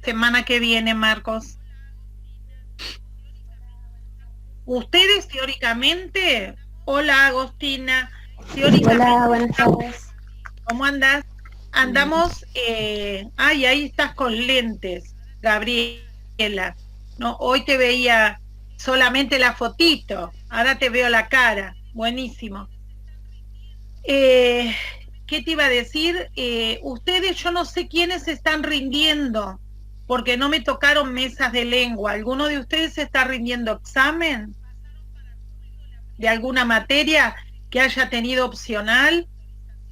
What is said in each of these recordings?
semana que viene, Marcos. Ustedes teóricamente, hola Agostina, Hola, teóricamente, buenas tardes. ¿cómo andas? Andamos, ay, ahí estás con lentes, Gabriela. No, hoy te veía solamente la fotito, ahora te veo la cara, buenísimo. Eh, ¿Qué te iba a decir? Ustedes, yo no sé quiénes se están rindiendo, porque no me tocaron mesas de lengua. ¿Alguno de ustedes se está rindiendo examen de alguna materia que haya tenido opcional?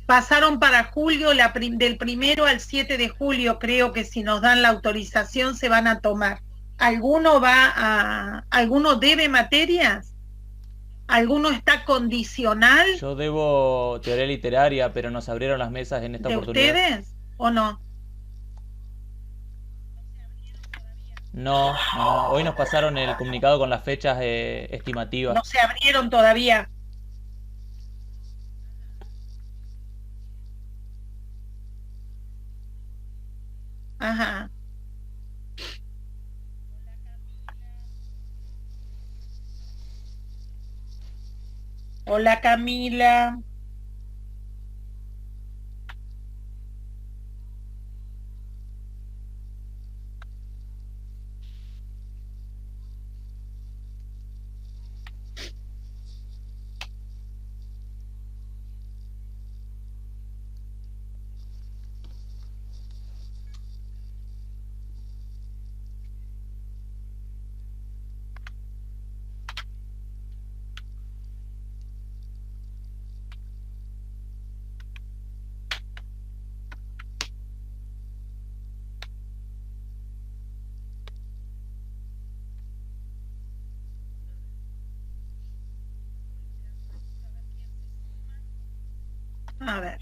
Pasaron para julio, del 1 al 7 de julio, creo que si nos dan la autorización se van a tomar. ¿Alguno debe materias? ¿Alguno está condicional Yo debo teoría literaria, pero nos abrieron las mesas en esta de oportunidad. ustedes o no? No, no, no. Hoy nos pasaron el comunicado con las fechas No estimativas. se abrieron todavía. Ajá. Hola Camila. A ver,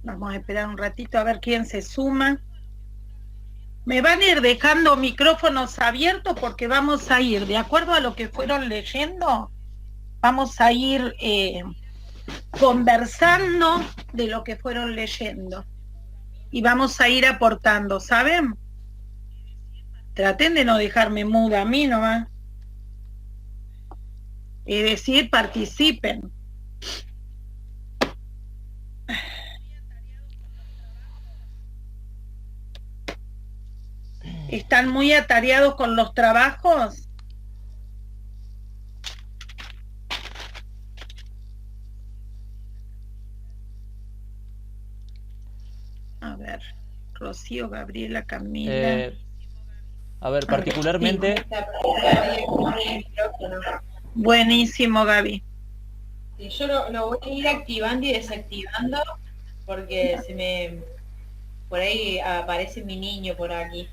vamos a esperar un ratito a ver quién se suma. Me van a ir dejando micrófonos abiertos porque vamos a ir, de acuerdo a lo que fueron leyendo, vamos a ir conversando de lo que fueron leyendo y vamos a ir aportando, ¿saben? Traten de no dejarme muda a mí nomás. Es decir, participen. ¿Están muy atareados con los trabajos? A ver, Rocío, Gabriela, Camila. A ver, particularmente, Buenísimo, Gaby. Sí, yo lo voy a ir activando y desactivando porque por ahí aparece mi niño por aquí.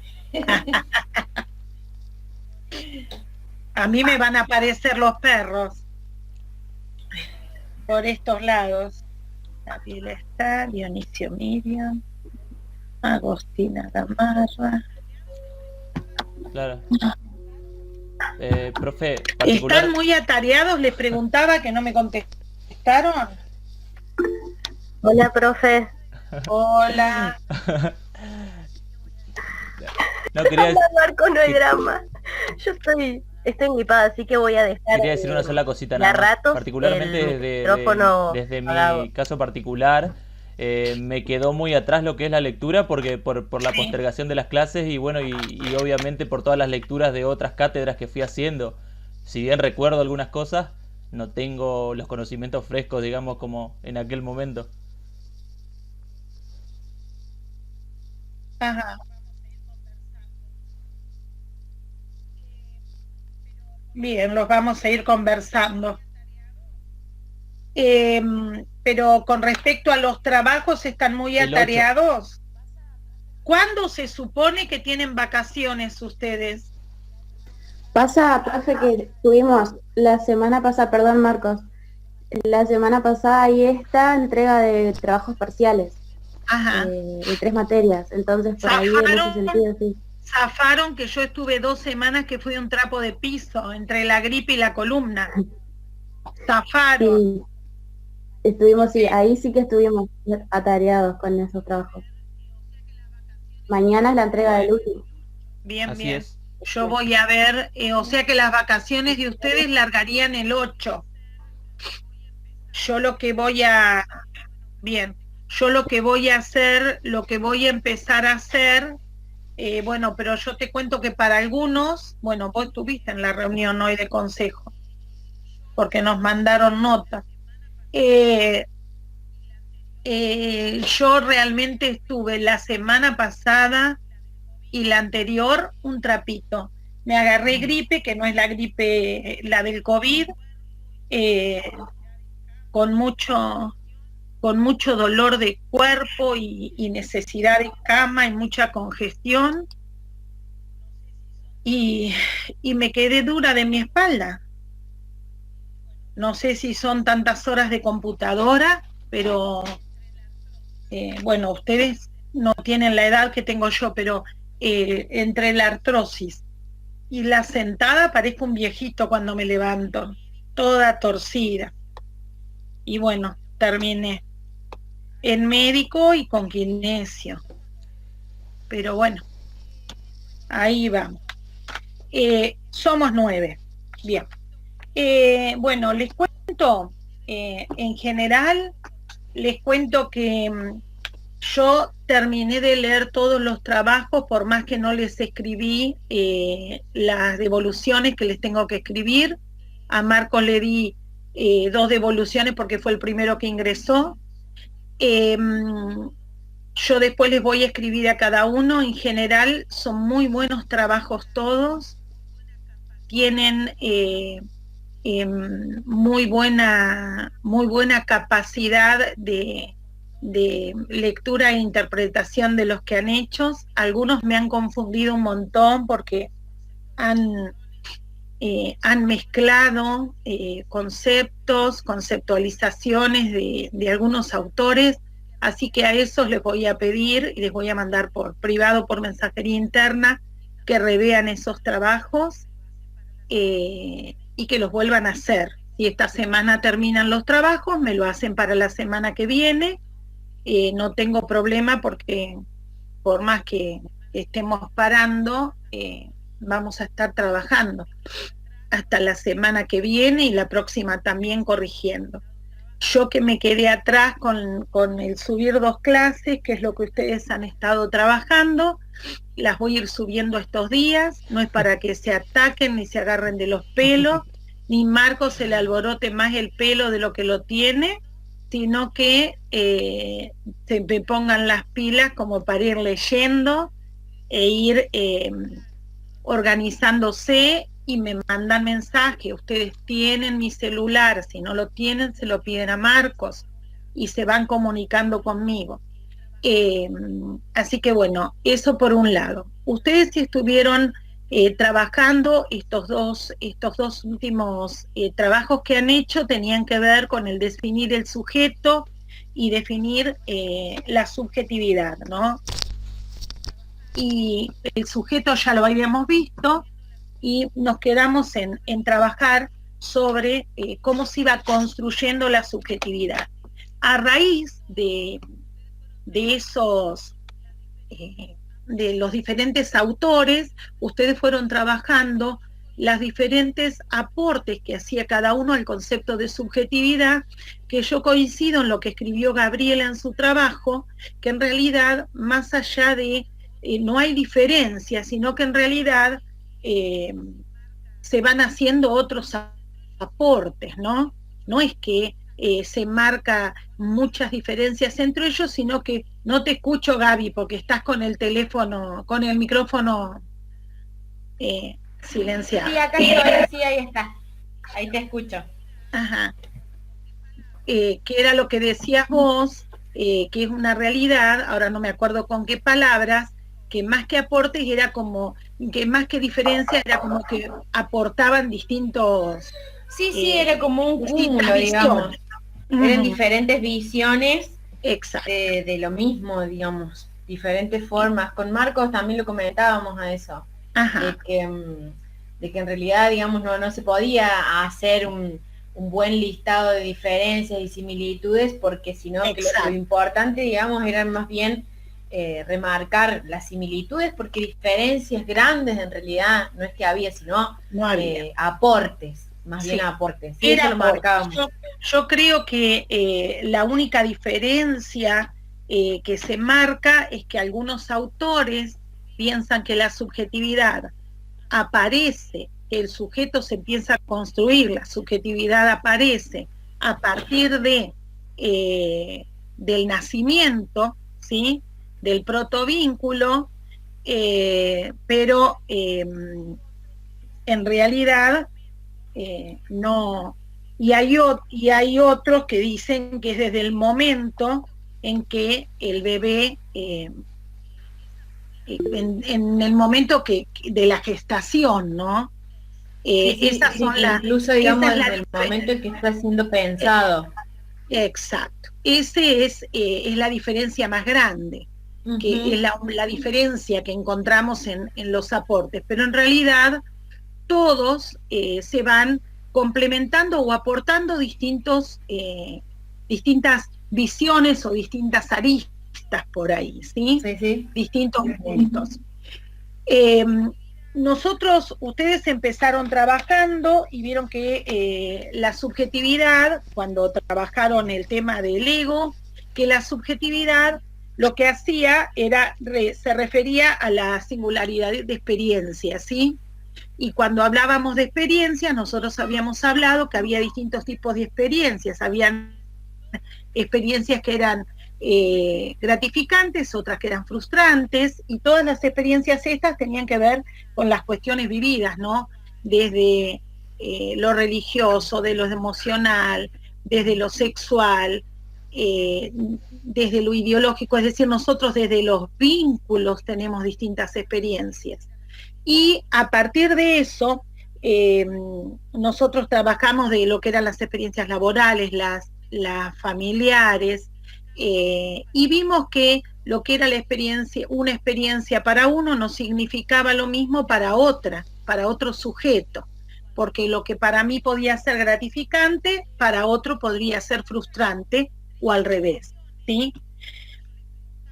A mí me van a aparecer los perros por estos lados. Gabriela está, Dionisio Miriam, Agostina Gamarra. claro. Profe, ¿Están muy atareados? Les preguntaba que no me contestaron. Hola, profe. Hola. No quería, Hola, Marco, no hay drama. Yo estoy gripada, así que voy a dejar quería decir una sola cosita ya nada más. ratos Particularmente el micrófono desde apagado. mi caso particular, me quedó muy atrás lo que es la lectura porque por la Sí. postergación de las clases y bueno, y obviamente por todas las lecturas de otras cátedras que fui haciendo. Si bien recuerdo algunas cosas, no tengo los conocimientos frescos, digamos, como en aquel momento. Ajá. Bien, los vamos a ir conversando. Pero con respecto a los trabajos, ¿están muy El 8. atareados? ¿Cuándo se supone que tienen vacaciones ustedes? Pasa, profe, que tuvimos la semana pasada, perdón, Marcos, la semana pasada hay esta entrega de trabajos parciales, Ajá. de 3 materias, entonces por ahí en ese sentido sí. Zafaron que yo estuve 2 semanas que fui un trapo de piso entre la gripe y la columna. Zafaron. Sí, estuvimos, sí, ahí sí que estuvimos atareados con esos trabajos. Mañana es la entrega del último. Bien, Así bien. es. Yo voy a ver, o sea que las vacaciones de ustedes largarían el 8. Yo lo que voy a, bien, yo lo que voy a hacer, lo que voy a empezar a hacer, bueno, pero yo te cuento que para algunos, bueno, vos estuviste en la reunión hoy de consejo, porque nos mandaron notas. Yo realmente estuve la semana pasada y la anterior un trapito. Me agarré gripe, que no es la gripe, la del COVID, eh, con mucho dolor de cuerpo y necesidad de cama y mucha congestión, y me quedé dura de mi espalda. No sé si son tantas horas de computadora, pero bueno, ustedes no tienen la edad que tengo yo, pero entre la artrosis y la sentada parezco un viejito cuando me levanto, toda torcida. Y bueno, terminé en médico y con kinesio. Pero bueno, ahí vamos. Somos 9. Bien. Bueno, les cuento, en general, les cuento que yo terminé de leer todos los trabajos, por más que no les escribí las devoluciones que les tengo que escribir. A Marcos le di 2 devoluciones porque fue el primero que ingresó. Yo después les voy a escribir a cada uno. En general son muy buenos trabajos todos, tienen muy buena capacidad de lectura e interpretación de los que han hecho. Algunos me han confundido un montón porque han mezclado conceptos, conceptualizaciones de algunos autores, así que a esos les voy a pedir y les voy a mandar por privado, por mensajería interna, que revean esos trabajos y que los vuelvan a hacer. Si esta semana terminan los trabajos, me lo hacen para la semana que viene. No tengo problema porque por más que estemos parando, vamos a estar trabajando hasta la semana que viene y la próxima también corrigiendo. Yo que me quedé atrás con el subir 2 clases, que es lo que ustedes han estado trabajando, las voy a ir subiendo estos días. No es para que se ataquen ni se agarren de los pelos, ni Marcos se le alborote más el pelo de lo que lo tiene, sino que se me pongan las pilas como para ir leyendo e ir organizándose, y me mandan mensaje. Ustedes tienen mi celular, si no lo tienen se lo piden a Marcos y se van comunicando conmigo. Así que bueno, eso por un lado. Ustedes si estuvieron trabajando, estos dos últimos trabajos que han hecho tenían que ver con el definir el sujeto y definir la subjetividad, ¿no? Y el sujeto ya lo habíamos visto, y nos quedamos en trabajar sobre cómo se iba construyendo la subjetividad. A raíz de esos, de los diferentes autores, ustedes fueron trabajando las diferentes aportes que hacía cada uno al concepto de subjetividad, que yo coincido en lo que escribió Gabriela en su trabajo, que en realidad, más allá de no hay diferencia, sino que en realidad se van haciendo otros aportes, ¿no? No es que se marca muchas diferencias entre ellos, sino que no te escucho, Gaby, porque estás con el teléfono, con el micrófono silenciado. Sí, acá estoy, sí, ahí está. Ahí te escucho. Ajá. Que era lo que decías vos, que es una realidad, ahora no me acuerdo con qué palabras, que más que aportes era como, que más que diferencia era como que aportaban distintos... Sí, era como un cúmulo, digamos. Eran diferentes visiones. Exacto. De lo mismo, digamos, diferentes formas. Con Marcos también lo comentábamos a eso. Ajá. De que en realidad, digamos, no se podía hacer un buen listado de diferencias y similitudes, porque sino que lo importante, digamos, eran más bien remarcar las similitudes, porque diferencias grandes en realidad no es que había, sino No había. aportes, más Sí. bien aportes. Sí, Era eso lo marcábamos. yo creo que la única diferencia que se marca es que algunos autores piensan que la subjetividad aparece, que el sujeto se empieza a construir, la subjetividad aparece a partir del nacimiento, ¿sí? Del protovínculo, pero en realidad no. Y hay otros que dicen que es desde el momento en que el bebé, en el momento de la gestación, ¿no? Esas son las... Incluso, digamos, esa es desde el momento en que está siendo pensado. Exacto. Ese es la diferencia más grande, que es la diferencia que encontramos en los aportes. Pero en realidad todos se van complementando o aportando distintas visiones o distintas aristas por ahí, ¿sí? Sí. Distintos puntos. Ustedes empezaron trabajando y vieron que la subjetividad, cuando trabajaron el tema del ego, que la subjetividad lo que hacía se refería a la singularidad de experiencia, ¿sí? Y cuando hablábamos de experiencias, nosotros habíamos hablado que había distintos tipos de experiencias. Habían experiencias que eran gratificantes, otras que eran frustrantes, y todas las experiencias estas tenían que ver con las cuestiones vividas, ¿no? Desde lo religioso, de lo emocional, desde lo sexual, desde lo ideológico, es decir, nosotros desde los vínculos tenemos distintas experiencias. Y a partir de eso, nosotros trabajamos de lo que eran las experiencias laborales, las familiares, y vimos que lo que era una experiencia para uno no significaba lo mismo para otro sujeto, porque lo que para mí podía ser gratificante, para otro podría ser frustrante o al revés, ¿sí?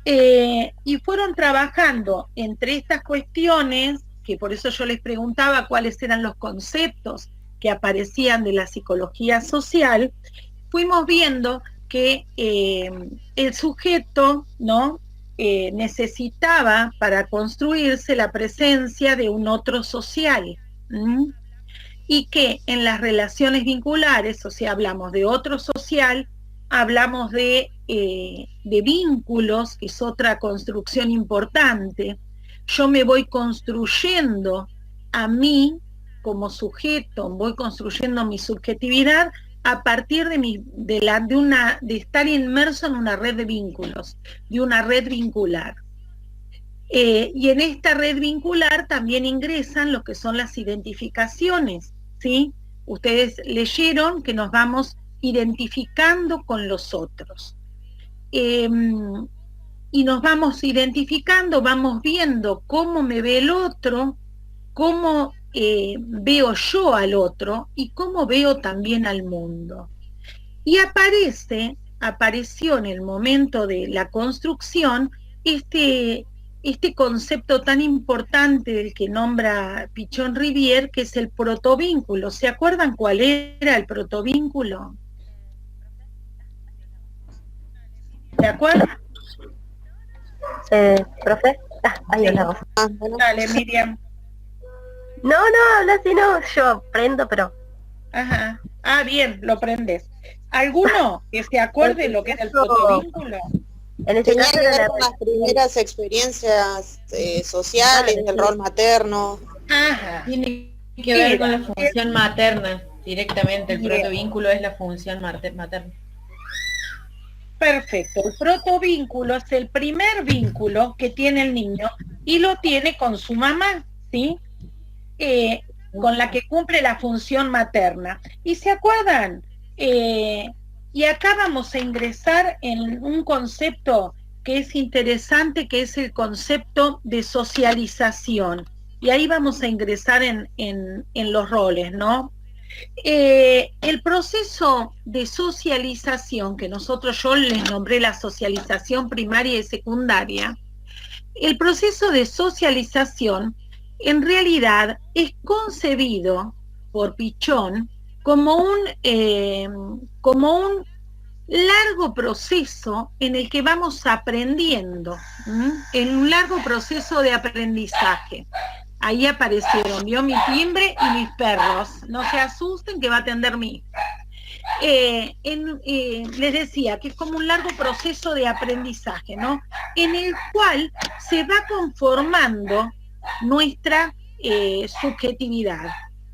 Y fueron trabajando entre estas cuestiones, que por eso yo les preguntaba cuáles eran los conceptos que aparecían de la psicología social. Fuimos viendo que el sujeto, ¿no? Necesitaba para construirse la presencia de un otro social, y que en las relaciones vinculares, o sea, hablamos de otro social, hablamos de vínculos, que es otra construcción importante. Yo me voy construyendo a mí como sujeto, voy construyendo mi subjetividad a partir de estar inmerso en una red de vínculos, de una red vincular. Y en esta red vincular también ingresan lo que son las identificaciones, ¿sí? Ustedes leyeron que nos vamos identificando con los otros. Y nos vamos identificando, vamos viendo cómo me ve el otro, cómo veo yo al otro y cómo veo también al mundo. Y apareció en el momento de la construcción este concepto tan importante del que nombra Pichon Rivière, que es el protovínculo. ¿Se acuerdan cuál era el protovínculo? ¿Se acuerdan? ¿Profe? Ahí Sí. hablamos. Bueno. Dale, Miriam. No, habla así, no, yo prendo, pero... Ajá. Bien, lo prendes. ¿Alguno que se acuerde lo que es el protovínculo? En este Tenía caso que era ver con las primeras experiencias sociales, del rol materno. Ajá. Tiene que ver con la función materna, directamente. El protovínculo es la función materna. Perfecto. El protovínculo es el primer vínculo que tiene el niño y lo tiene con su mamá, ¿sí? Con la que cumple la función materna. ¿Y se acuerdan? Y acá vamos a ingresar en un concepto que es interesante, que es el concepto de socialización. Y ahí vamos a ingresar en los roles, ¿no? El proceso de socialización, que yo les nombré la socialización primaria y secundaria, el proceso de socialización en realidad es concebido por Pichon como un largo proceso en el que vamos aprendiendo, en un largo proceso de aprendizaje. Ahí aparecieron, vio mi timbre y mis perros. No se asusten que va a atender mi hija. Les decía que es como un largo proceso de aprendizaje, ¿no? En el cual se va conformando nuestra subjetividad,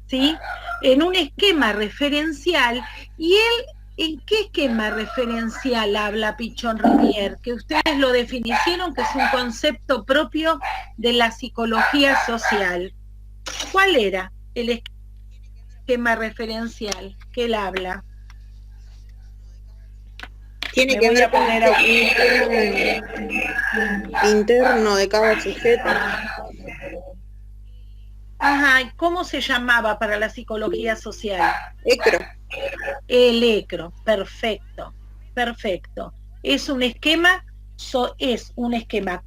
¿sí? En un esquema referencial. Y él, ¿en qué esquema referencial habla Pichon Rivière? Que ustedes lo definieron, que es un concepto propio de la psicología social. ¿Cuál era el esquema referencial que él habla? Tiene que ver con el interno de cada sujeto. Ajá, ¿y cómo se llamaba para la psicología social? ECRO. El ECRO, perfecto, perfecto. Es un esquema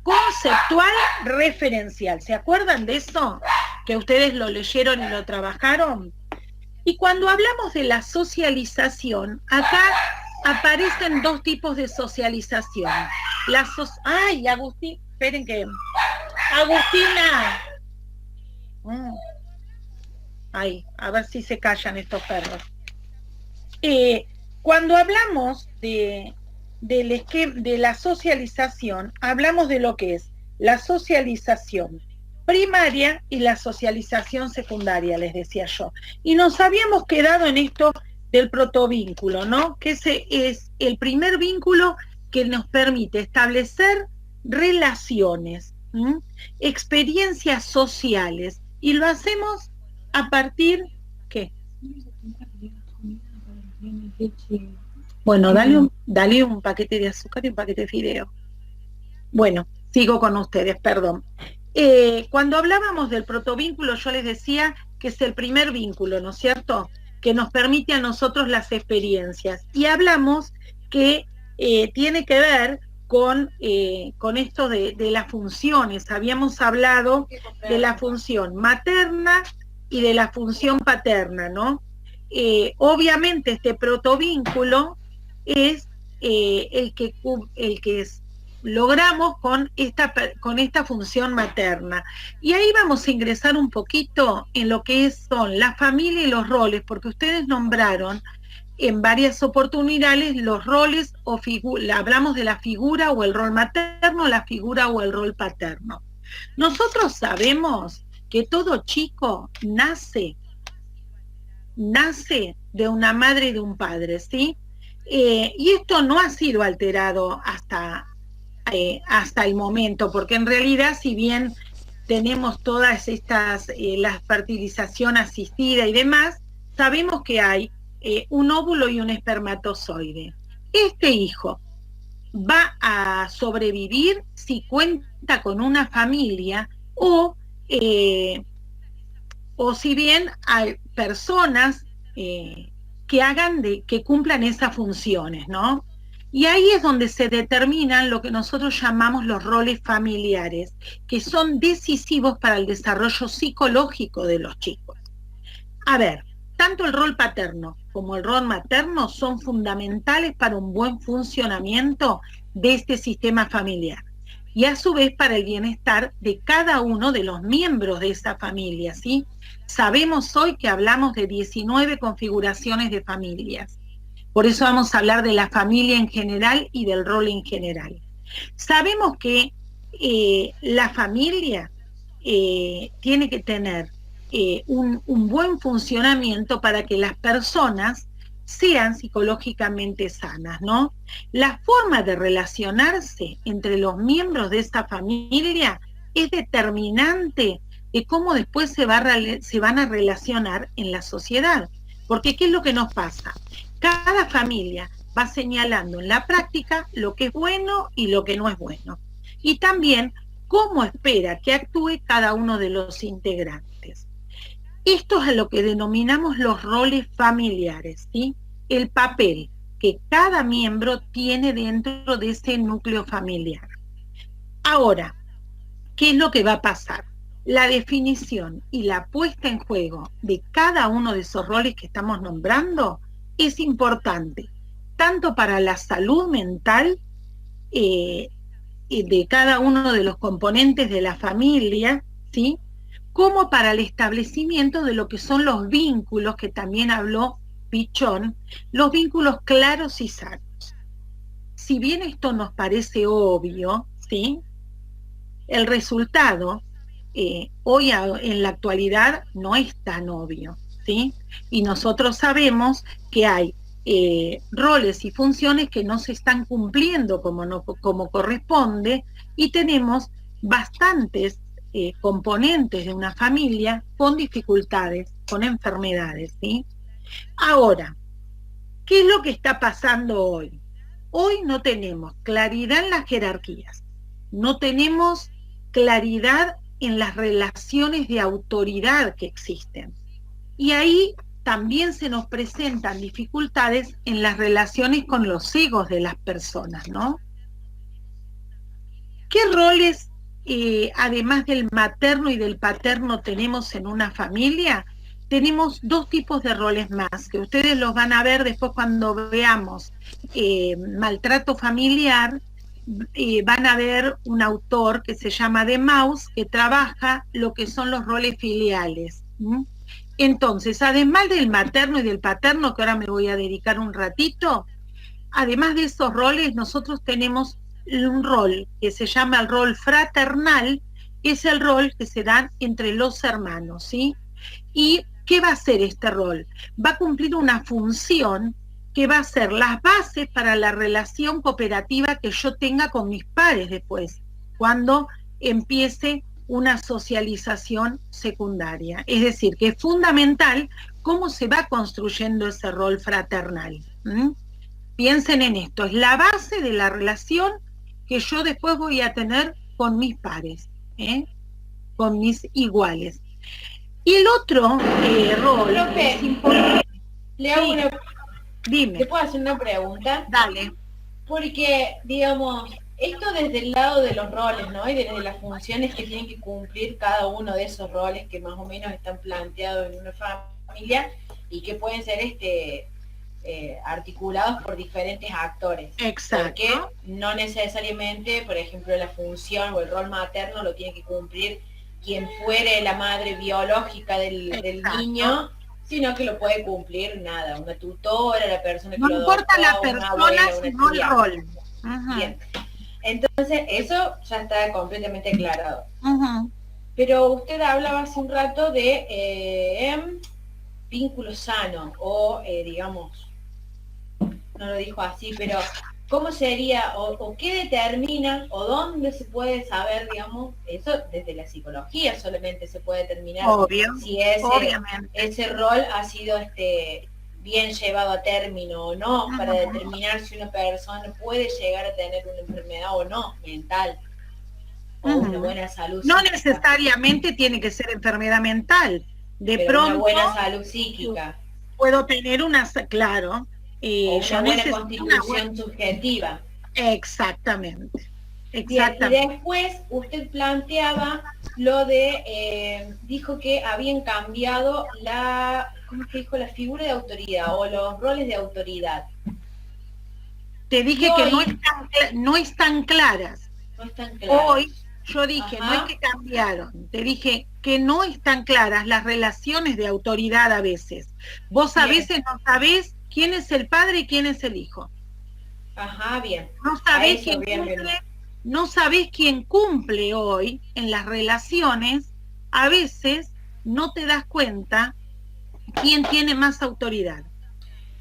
conceptual referencial. ¿Se acuerdan de eso? Que ustedes lo leyeron y lo trabajaron. Y cuando hablamos de la socialización, acá aparecen dos tipos de socialización. ¡Ay, Agustín! Esperen que... ¡Agustina! Ay, a ver si se callan estos perros. Cuando hablamos de la socialización, hablamos de lo que es la socialización primaria y la socialización secundaria, les decía yo. Y nos habíamos quedado en esto del protovínculo, ¿no? Que ese es el primer vínculo que nos permite establecer relaciones, experiencias sociales, y lo hacemos a partir, ¿qué? Bueno, dale un paquete de azúcar y un paquete de fideo. Bueno, sigo con ustedes, perdón. Cuando hablábamos del protovínculo, yo les decía que es el primer vínculo, ¿no es cierto?, que nos permite a nosotros las experiencias. Y hablamos que tiene que ver con esto de las funciones. Habíamos hablado de la función materna y de la función paterna, ¿no? Obviamente este protovínculo es el que logramos con esta función materna. Y ahí vamos a ingresar un poquito en lo que son la familia y los roles, porque ustedes nombraron en varias oportunidades los roles o hablamos de la figura o el rol materno, la figura o el rol paterno. Nosotros sabemos que todo chico nace de una madre y de un padre, ¿sí? Y esto no ha sido alterado hasta el momento, porque en realidad, si bien tenemos todas estas, la fertilización asistida y demás, sabemos que hay un óvulo y un espermatozoide. Este hijo va a sobrevivir si cuenta con una familia o si bien hay personas que cumplan esas funciones, ¿no? Y ahí es donde se determinan lo que nosotros llamamos los roles familiares, que son decisivos para el desarrollo psicológico de los chicos. A ver, tanto el rol paterno como el rol materno son fundamentales para un buen funcionamiento de este sistema familiar y a su vez para el bienestar de cada uno de los miembros de esa familia, ¿sí? Sabemos hoy que hablamos de 19 configuraciones de familias. Por eso vamos a hablar de la familia en general y del rol en general. Sabemos que la familia tiene que tener un buen funcionamiento para que las personas sean psicológicamente sanas, ¿no? La forma de relacionarse entre los miembros de esta familia es determinante de cómo después se van a relacionar en la sociedad. Porque ¿qué es lo que nos pasa? Cada familia va señalando en la práctica lo que es bueno y lo que no es bueno. Y también cómo espera que actúe cada uno de los integrantes. Esto es a lo que denominamos los roles familiares, ¿sí? El papel que cada miembro tiene dentro de ese núcleo familiar. Ahora, ¿qué es lo que va a pasar? La definición y la puesta en juego de cada uno de esos roles que estamos nombrando es importante, tanto para la salud mental de cada uno de los componentes de la familia, ¿sí?, como para el establecimiento de lo que son los vínculos, que también habló Pichón, los vínculos claros y sanos. Si bien esto nos parece obvio, ¿sí?, el resultado hoy en la actualidad no es tan obvio, ¿sí? Y nosotros sabemos que hay roles y funciones que no se están cumpliendo como corresponde, y tenemos bastantes componentes de una familia con dificultades, con enfermedades, ¿sí? Ahora, ¿qué es lo que está pasando hoy? Hoy no tenemos claridad en las jerarquías, no tenemos claridad en las relaciones de autoridad que existen. Y ahí también se nos presentan dificultades en las relaciones con los egos de las personas, ¿no? ¿Qué roles, además del materno y del paterno, tenemos en una familia? Tenemos dos tipos de roles más, que ustedes los van a ver después cuando veamos maltrato familiar. Van a ver un autor que se llama De Maus, que trabaja lo que son los roles filiales. Entonces, además del materno y del paterno, que ahora me voy a dedicar un ratito, además de esos roles, nosotros tenemos un rol que se llama el rol fraternal, que es el rol que se da entre los hermanos, ¿sí? ¿Y qué va a hacer este rol? Va a cumplir una función que va a ser las bases para la relación cooperativa que yo tenga con mis pares después, cuando empiece una socialización secundaria. Es decir, que es fundamental cómo se va construyendo ese rol fraternal. Piensen en esto, es la base de la relación que yo después voy a tener con mis pares, con mis iguales. Y el otro rol Profe, es importante. le hago Sí. Dime. ¿Te puedo hacer una pregunta? Dale. Porque, digamos, esto desde el lado de los roles, ¿no? Y desde las funciones que tienen que cumplir cada uno de esos roles que más o menos están planteados en una familia y que pueden ser articulados por diferentes actores. Exacto. Porque no necesariamente, por ejemplo, la función o el rol materno lo tiene que cumplir quien fuere la madre biológica del niño, sino que lo puede cumplir una tutora, la persona que no lo importa la adoptó, una persona, abuela, una sino el tía. rol. Ajá. Bien. Entonces, eso ya está completamente aclarado. Ajá. Pero usted hablaba hace un rato de vínculo sano, o digamos, no lo dijo así, pero ¿cómo sería, o qué determina, o dónde se puede saber, digamos, eso desde la psicología solamente se puede determinar? Obvio, si obviamente. ese rol ha sido bien llevado a término o no, para determinar si una persona puede llegar a tener una enfermedad o no, mental, o una buena salud No psíquica. necesariamente tiene que ser enfermedad mental. De Pero pronto una buena salud psíquica, puedo tener una, claro, o yo una buena necesito constitución subjetiva. Exactamente. Bien, y Exactamente. después usted planteaba lo de, dijo que habían cambiado ¿cómo es que dijo? La figura de autoridad o los roles de autoridad. Te dije Hoy- que no están claras. No están claros. Hoy yo dije, Ajá. no es que cambiaron, te dije que no están claras las relaciones de autoridad a veces. Vos a Bien. veces no sabés quién es el padre y quién es el hijo. Ajá, bien. No A sabés eso, bien. no sabés quién cumple hoy en las relaciones. A veces no te das cuenta quién tiene más autoridad.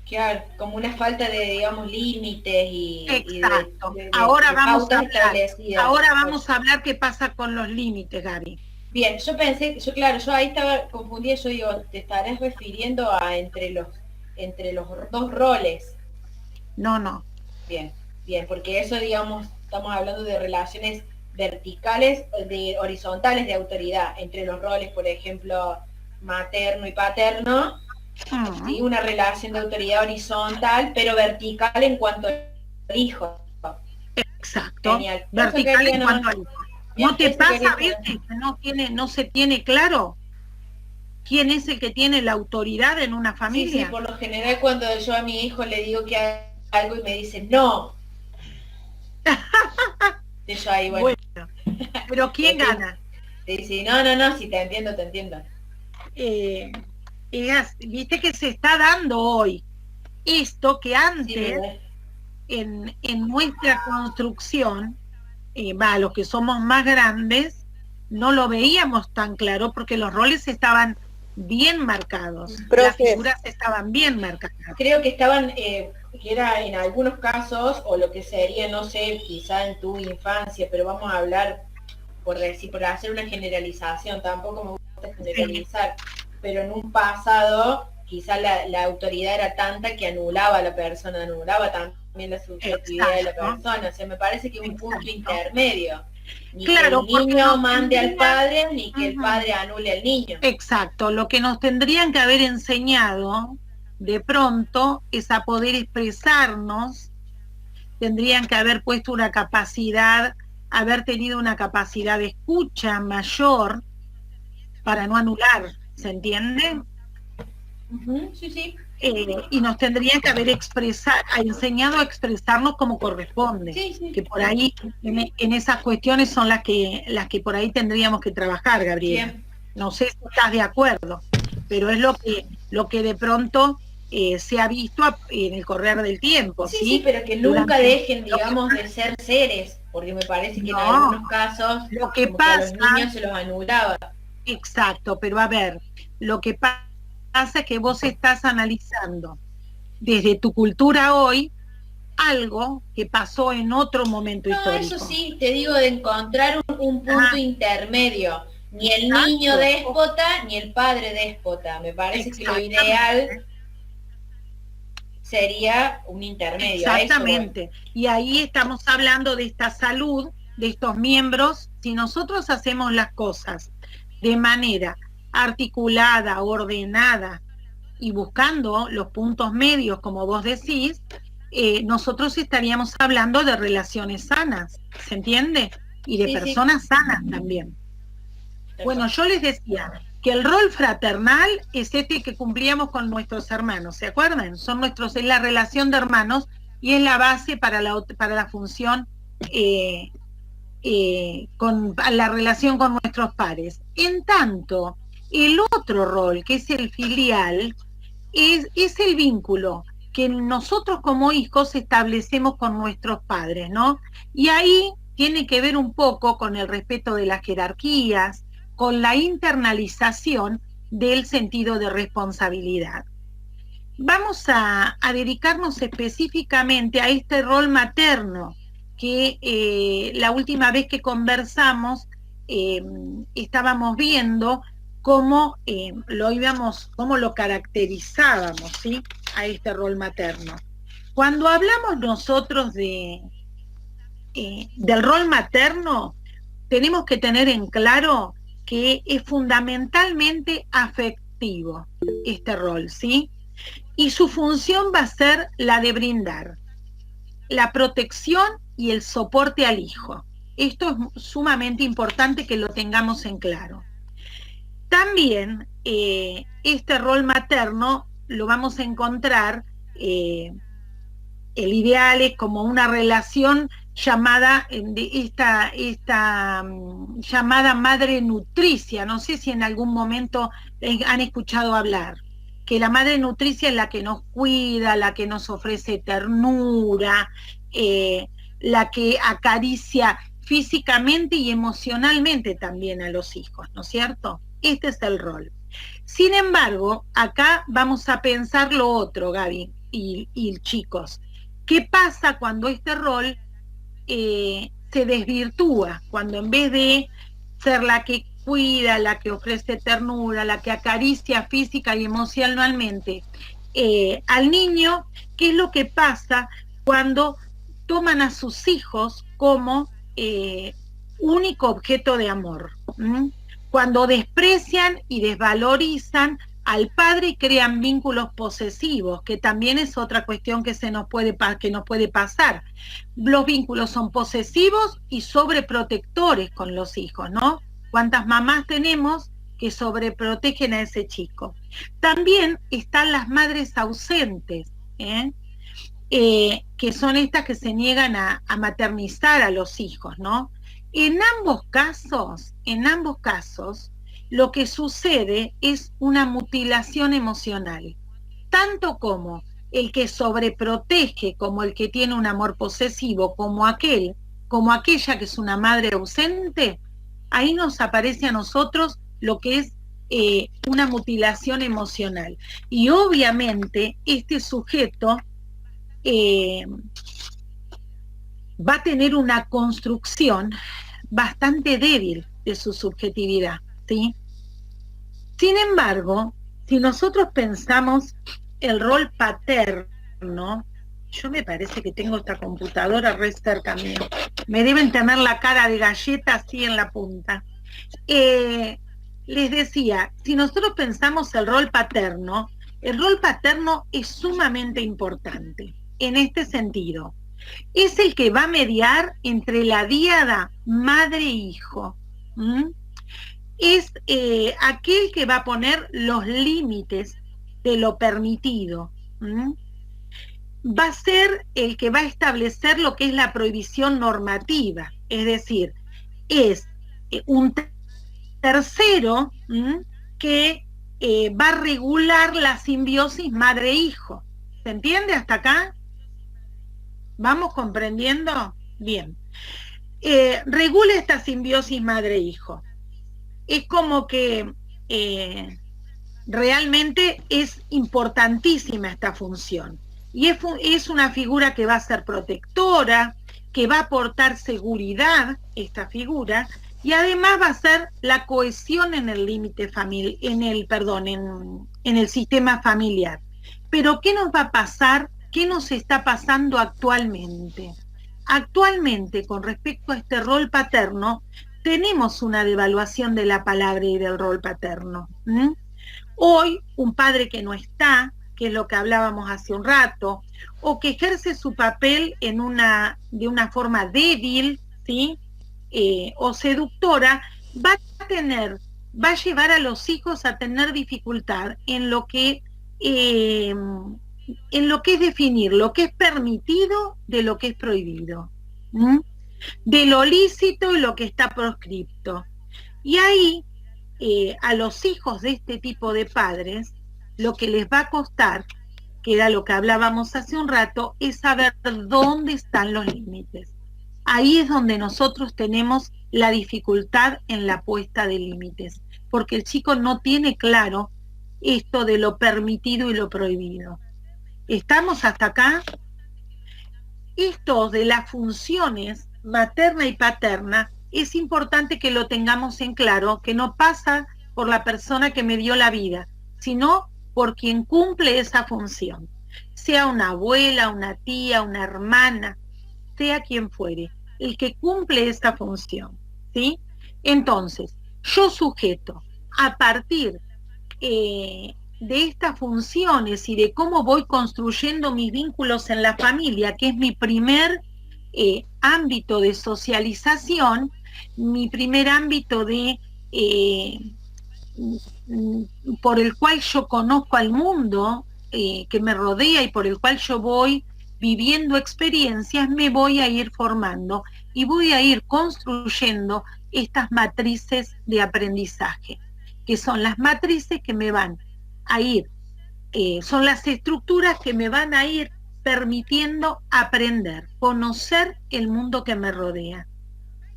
Claro, como una falta de, digamos, límites y Exacto. de Ahora vamos a pautas hablar. establecidas. Ahora vamos a hablar qué pasa con los límites, Gaby. Bien, yo pensé, yo ahí estaba confundida, yo digo, te estarás refiriendo a entre los dos roles. No. Bien, porque eso, digamos, estamos hablando de relaciones verticales, horizontales de autoridad, entre los roles, por ejemplo, materno y paterno, ¿sí? Una relación de autoridad horizontal, pero vertical en cuanto al hijo. Exacto. Genial. Vertical Eso en quería cuanto al hijo. ¿No te Eso pasa quería a veces que no se tiene claro quién es el que tiene la autoridad en una Sí, familia? por lo general cuando yo a mi hijo le digo que haga algo y me dice no. Y yo ahí, bueno, Bueno, pero ¿quién ok. gana? Te dice, no, si te entiendo, te entiendo. Viste que se está dando hoy esto que Sí, antes ¿verdad? en nuestra construcción, los que somos más grandes, no lo veíamos tan claro porque los roles estaban bien marcados, las Profe, figuras estaban bien marcadas. Creo que estaban, que era en algunos casos, o lo que sería, no sé, quizá en tu infancia, pero vamos a hablar por decir, por hacer una generalización, tampoco me gusta generalizar, pero en un pasado quizá la autoridad era tanta que anulaba a la persona, anulaba también la subjetividad de la Exacto. persona, o sea, me parece que es un punto Exacto. intermedio, ni Claro, que el porque niño nos mande al tendrían, padre, ni que el ujú, padre anule al niño. exacto, lo que nos tendrían que haber enseñado de pronto es a poder expresarnos, tendrían que haber puesto una capacidad, haber tenido una capacidad de escucha mayor para no anular, ¿se entiende? Sí, sí. Y nos tendrían que haber enseñado a expresarnos como corresponde, Sí, sí. que por ahí, en esas cuestiones son las que por ahí tendríamos que trabajar, Gabriela. Bien. No sé si estás de acuerdo, pero es lo que de pronto se ha visto en el correr del tiempo, Sí, ¿sí? sí, pero que nunca dejen, digamos, de ser seres, porque me parece que en algunos casos lo que como que a los pasa, niños se los anulaba. exacto, pero a ver, lo que pasa es que vos estás analizando desde tu cultura hoy algo que pasó en otro momento No, histórico. eso sí, te digo de encontrar un punto intermedio. Ni el niño déspota, ni el padre déspota. Me parece que lo ideal sería un intermedio. Exactamente. Y ahí estamos hablando de esta salud, de estos miembros. Si nosotros hacemos las cosas de manera articulada, ordenada y buscando los puntos medios, como vos decís, nosotros estaríamos hablando de relaciones sanas, ¿se entiende? Y de personas sanas también. Bueno, yo les decía que el rol fraternal es este que cumplíamos con nuestros hermanos, ¿se acuerdan? Es la relación de hermanos y es la base para la función con la relación con nuestros pares. En tanto, el otro rol, que es el filial, es el vínculo que nosotros como hijos establecemos con nuestros padres, ¿no? Y ahí tiene que ver un poco con el respeto de las jerarquías, con la internalización del sentido de responsabilidad. Vamos a dedicarnos específicamente a este rol materno, que la última vez que conversamos estábamos viendo cómo cómo lo caracterizábamos, ¿sí? A este rol materno. Cuando hablamos nosotros del rol materno, tenemos que tener en claro que es fundamentalmente afectivo este rol, ¿sí? Y su función va a ser la de brindar la protección y el soporte al hijo. Esto es sumamente importante que lo tengamos en claro. También este rol materno lo vamos a encontrar, el ideal es como una relación llamada llamada madre nutricia. No sé si en algún momento han escuchado hablar, que la madre nutricia es la que nos cuida, la que nos ofrece ternura, la que acaricia físicamente y emocionalmente también a los hijos, ¿no es cierto? Este es el rol. Sin embargo, acá vamos a pensar lo otro, Gaby y chicos. ¿Qué pasa cuando este rol se desvirtúa? Cuando en vez de ser la que cuida, la que ofrece ternura, la que acaricia física y emocionalmente al niño, ¿qué es lo que pasa cuando toman a sus hijos como único objeto de amor? Cuando desprecian y desvalorizan al padre y crean vínculos posesivos, que también es otra cuestión que nos puede pasar. Los vínculos son posesivos y sobreprotectores con los hijos, ¿no? ¿Cuántas mamás tenemos que sobreprotegen a ese chico? También están las madres ausentes, que son estas que se niegan a maternizar a los hijos, ¿no? En ambos casos, lo que sucede es una mutilación emocional, tanto como el que sobreprotege, como el que tiene un amor posesivo, como aquella que es una madre ausente. Ahí nos aparece a nosotros lo que es una mutilación emocional. Y obviamente este sujeto va a tener una construcción bastante débil de su subjetividad, ¿sí? Sin embargo, si nosotros pensamos el rol paterno, yo me parece que tengo esta computadora re cerca mío, me deben tener la cara de galleta así en la punta. Les decía, si nosotros pensamos el rol paterno es sumamente importante en este sentido. Es el que va a mediar entre la díada madre e hijo. Es aquel que va a poner los límites de lo permitido. Va a ser el que va a establecer lo que es la prohibición normativa. Es decir, es un tercero que va a regular la simbiosis madre-hijo. ¿Se entiende hasta acá? ¿Vamos comprendiendo? Bien. Regula esta simbiosis madre-hijo. Es como que realmente es importantísima esta función. Y es una figura que va a ser protectora, que va a aportar seguridad, esta figura, y además va a ser la cohesión en el límite familiar, en el sistema familiar. Pero ¿qué nos va a pasar? ¿Qué nos está pasando actualmente? Actualmente, con respecto a este rol paterno, tenemos una devaluación de la palabra y del rol paterno. Hoy, un padre que no está, que es lo que hablábamos hace un rato, o que ejerce su papel de una forma débil, ¿sí? O seductora, va a llevar a los hijos a tener dificultad en lo que es definir lo que es permitido de lo que es prohibido, de lo lícito y lo que está proscripto. Y ahí a los hijos de este tipo de padres lo que les va a costar, que era lo que hablábamos hace un rato, es saber dónde están los límites. Ahí es donde nosotros tenemos la dificultad en la puesta de límites, porque el chico no tiene claro esto de lo permitido y lo prohibido. ¿Estamos hasta acá? Esto de las funciones materna y paterna es importante que lo tengamos en claro, que no pasa por la persona que me dio la vida, sino por quien cumple esa función, sea una abuela, una tía, una hermana, sea quien fuere, el que cumple esta función, ¿sí? Entonces, yo sujeto a partir de estas funciones y de cómo voy construyendo mis vínculos en la familia, que es mi primer ámbito de socialización, mi primer ámbito por el cual yo conozco al mundo que me rodea y por el cual yo voy viviendo experiencias, me voy a ir formando y voy a ir construyendo estas matrices de aprendizaje, que son las matrices que me van a ir, son las estructuras que me van a ir permitiendo aprender, conocer el mundo que me rodea.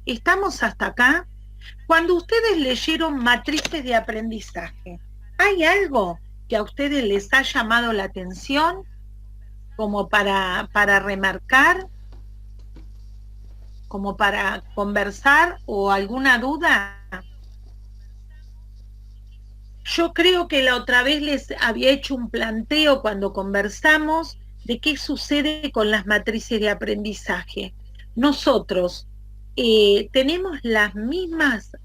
¿Estamos hasta acá? Cuando ustedes leyeron matrices de aprendizaje, ¿hay algo que a ustedes les ha llamado la atención como para remarcar, como para conversar o alguna duda? Yo creo que la otra vez les había hecho un planteo cuando conversamos de qué sucede con las matrices de aprendizaje. Nosotros tenemos las mismas,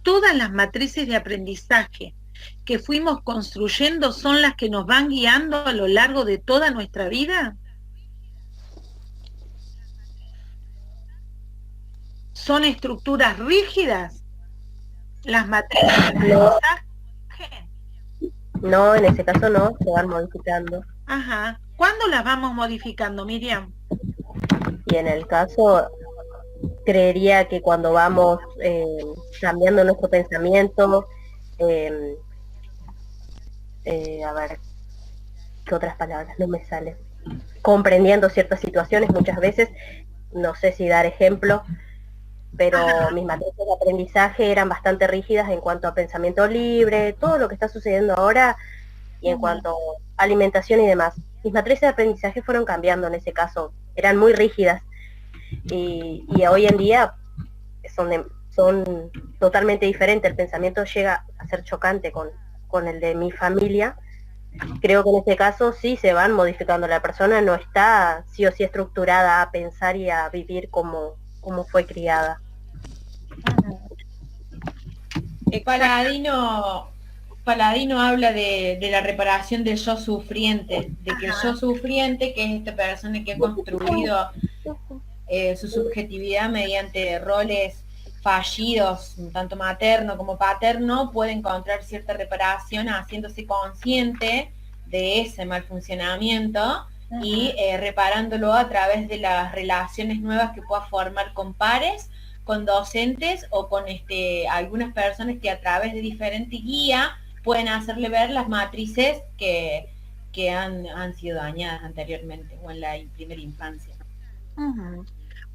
todas las matrices de aprendizaje, que fuimos construyendo son las que nos van guiando a lo largo de toda nuestra vida? ¿Son estructuras rígidas las matrices de aprendizaje? No, en ese caso no, se van modificando. Ajá. ¿Cuándo las vamos modificando, Miriam? Y en el caso, creería que cuando vamos cambiando nuestro pensamiento, a ver, ¿qué otras palabras no me salen? Comprendiendo ciertas situaciones muchas veces, no sé si dar ejemplo, pero mis matrices de aprendizaje eran bastante rígidas en cuanto a pensamiento libre, todo lo que está sucediendo ahora, y en cuanto a alimentación y demás. Mis matrices de aprendizaje fueron cambiando en ese caso, eran muy rígidas, y hoy en día son totalmente diferentes, el pensamiento llega a ser chocante con el de mi familia. Creo que en este caso sí se van modificando, la persona no está sí o sí estructurada a pensar y a vivir como fue criada. Paladino habla de la reparación del yo sufriente, de que el yo sufriente, que es esta persona que ha construido su subjetividad mediante roles fallidos, tanto materno como paterno, puede encontrar cierta reparación haciéndose consciente de ese mal funcionamiento y reparándolo a través de las relaciones nuevas que pueda formar con pares, con docentes o con algunas personas que a través de diferente guía pueden hacerle ver las matrices que han sido dañadas anteriormente o en la primera infancia.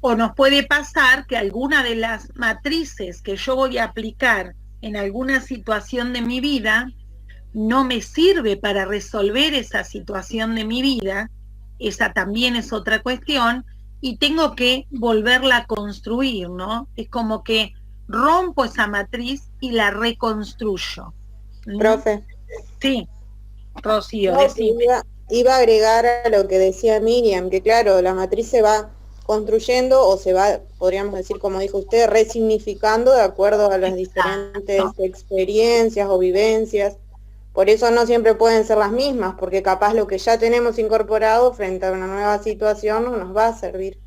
O nos puede pasar que alguna de las matrices que yo voy a aplicar en alguna situación de mi vida no me sirve para resolver esa situación de mi vida, esa también es otra cuestión, y tengo que volverla a construir, ¿no? Es como que rompo esa matriz y la reconstruyo. Profe. Sí, Rocío, No, decime. iba a agregar a lo que decía Miriam, que claro, la matriz se va construyendo o se va, podríamos decir, como dijo usted, resignificando de acuerdo a las diferentes experiencias o vivencias. Por eso no siempre pueden ser las mismas, porque capaz lo que ya tenemos incorporado frente a una nueva situación no nos va a servir.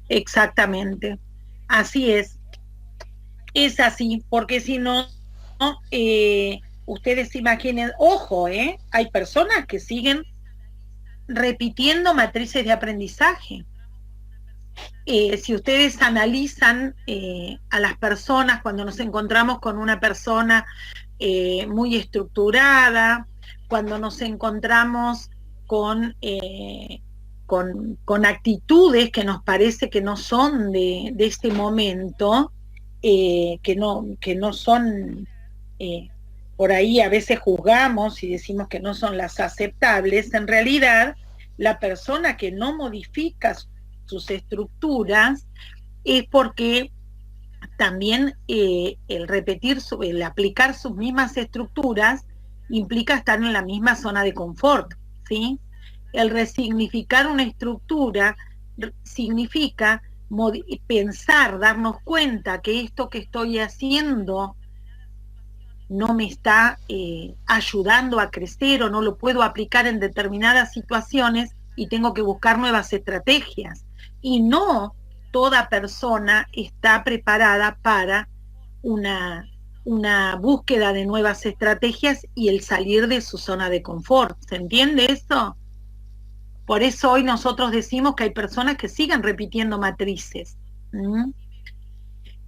Exactamente, así es así, porque si no, ustedes imaginen, ojo, hay personas que siguen repitiendo matrices de aprendizaje. Si ustedes analizan a las personas, cuando nos encontramos con una persona muy estructurada, cuando nos encontramos con actitudes que nos parece que no son de este momento, que no son, por ahí a veces juzgamos y decimos que no son las aceptables, en realidad la persona que no modifica sus estructuras es porque también el aplicar sus mismas estructuras implica estar en la misma zona de confort, ¿sí? El resignificar una estructura significa pensar, darnos cuenta que esto que estoy haciendo no me está ayudando a crecer o no lo puedo aplicar en determinadas situaciones y tengo que buscar nuevas estrategias. Y no toda persona está preparada para una búsqueda de nuevas estrategias y el salir de su zona de confort. ¿Se entiende esto? Por eso hoy nosotros decimos que hay personas que siguen repitiendo matrices.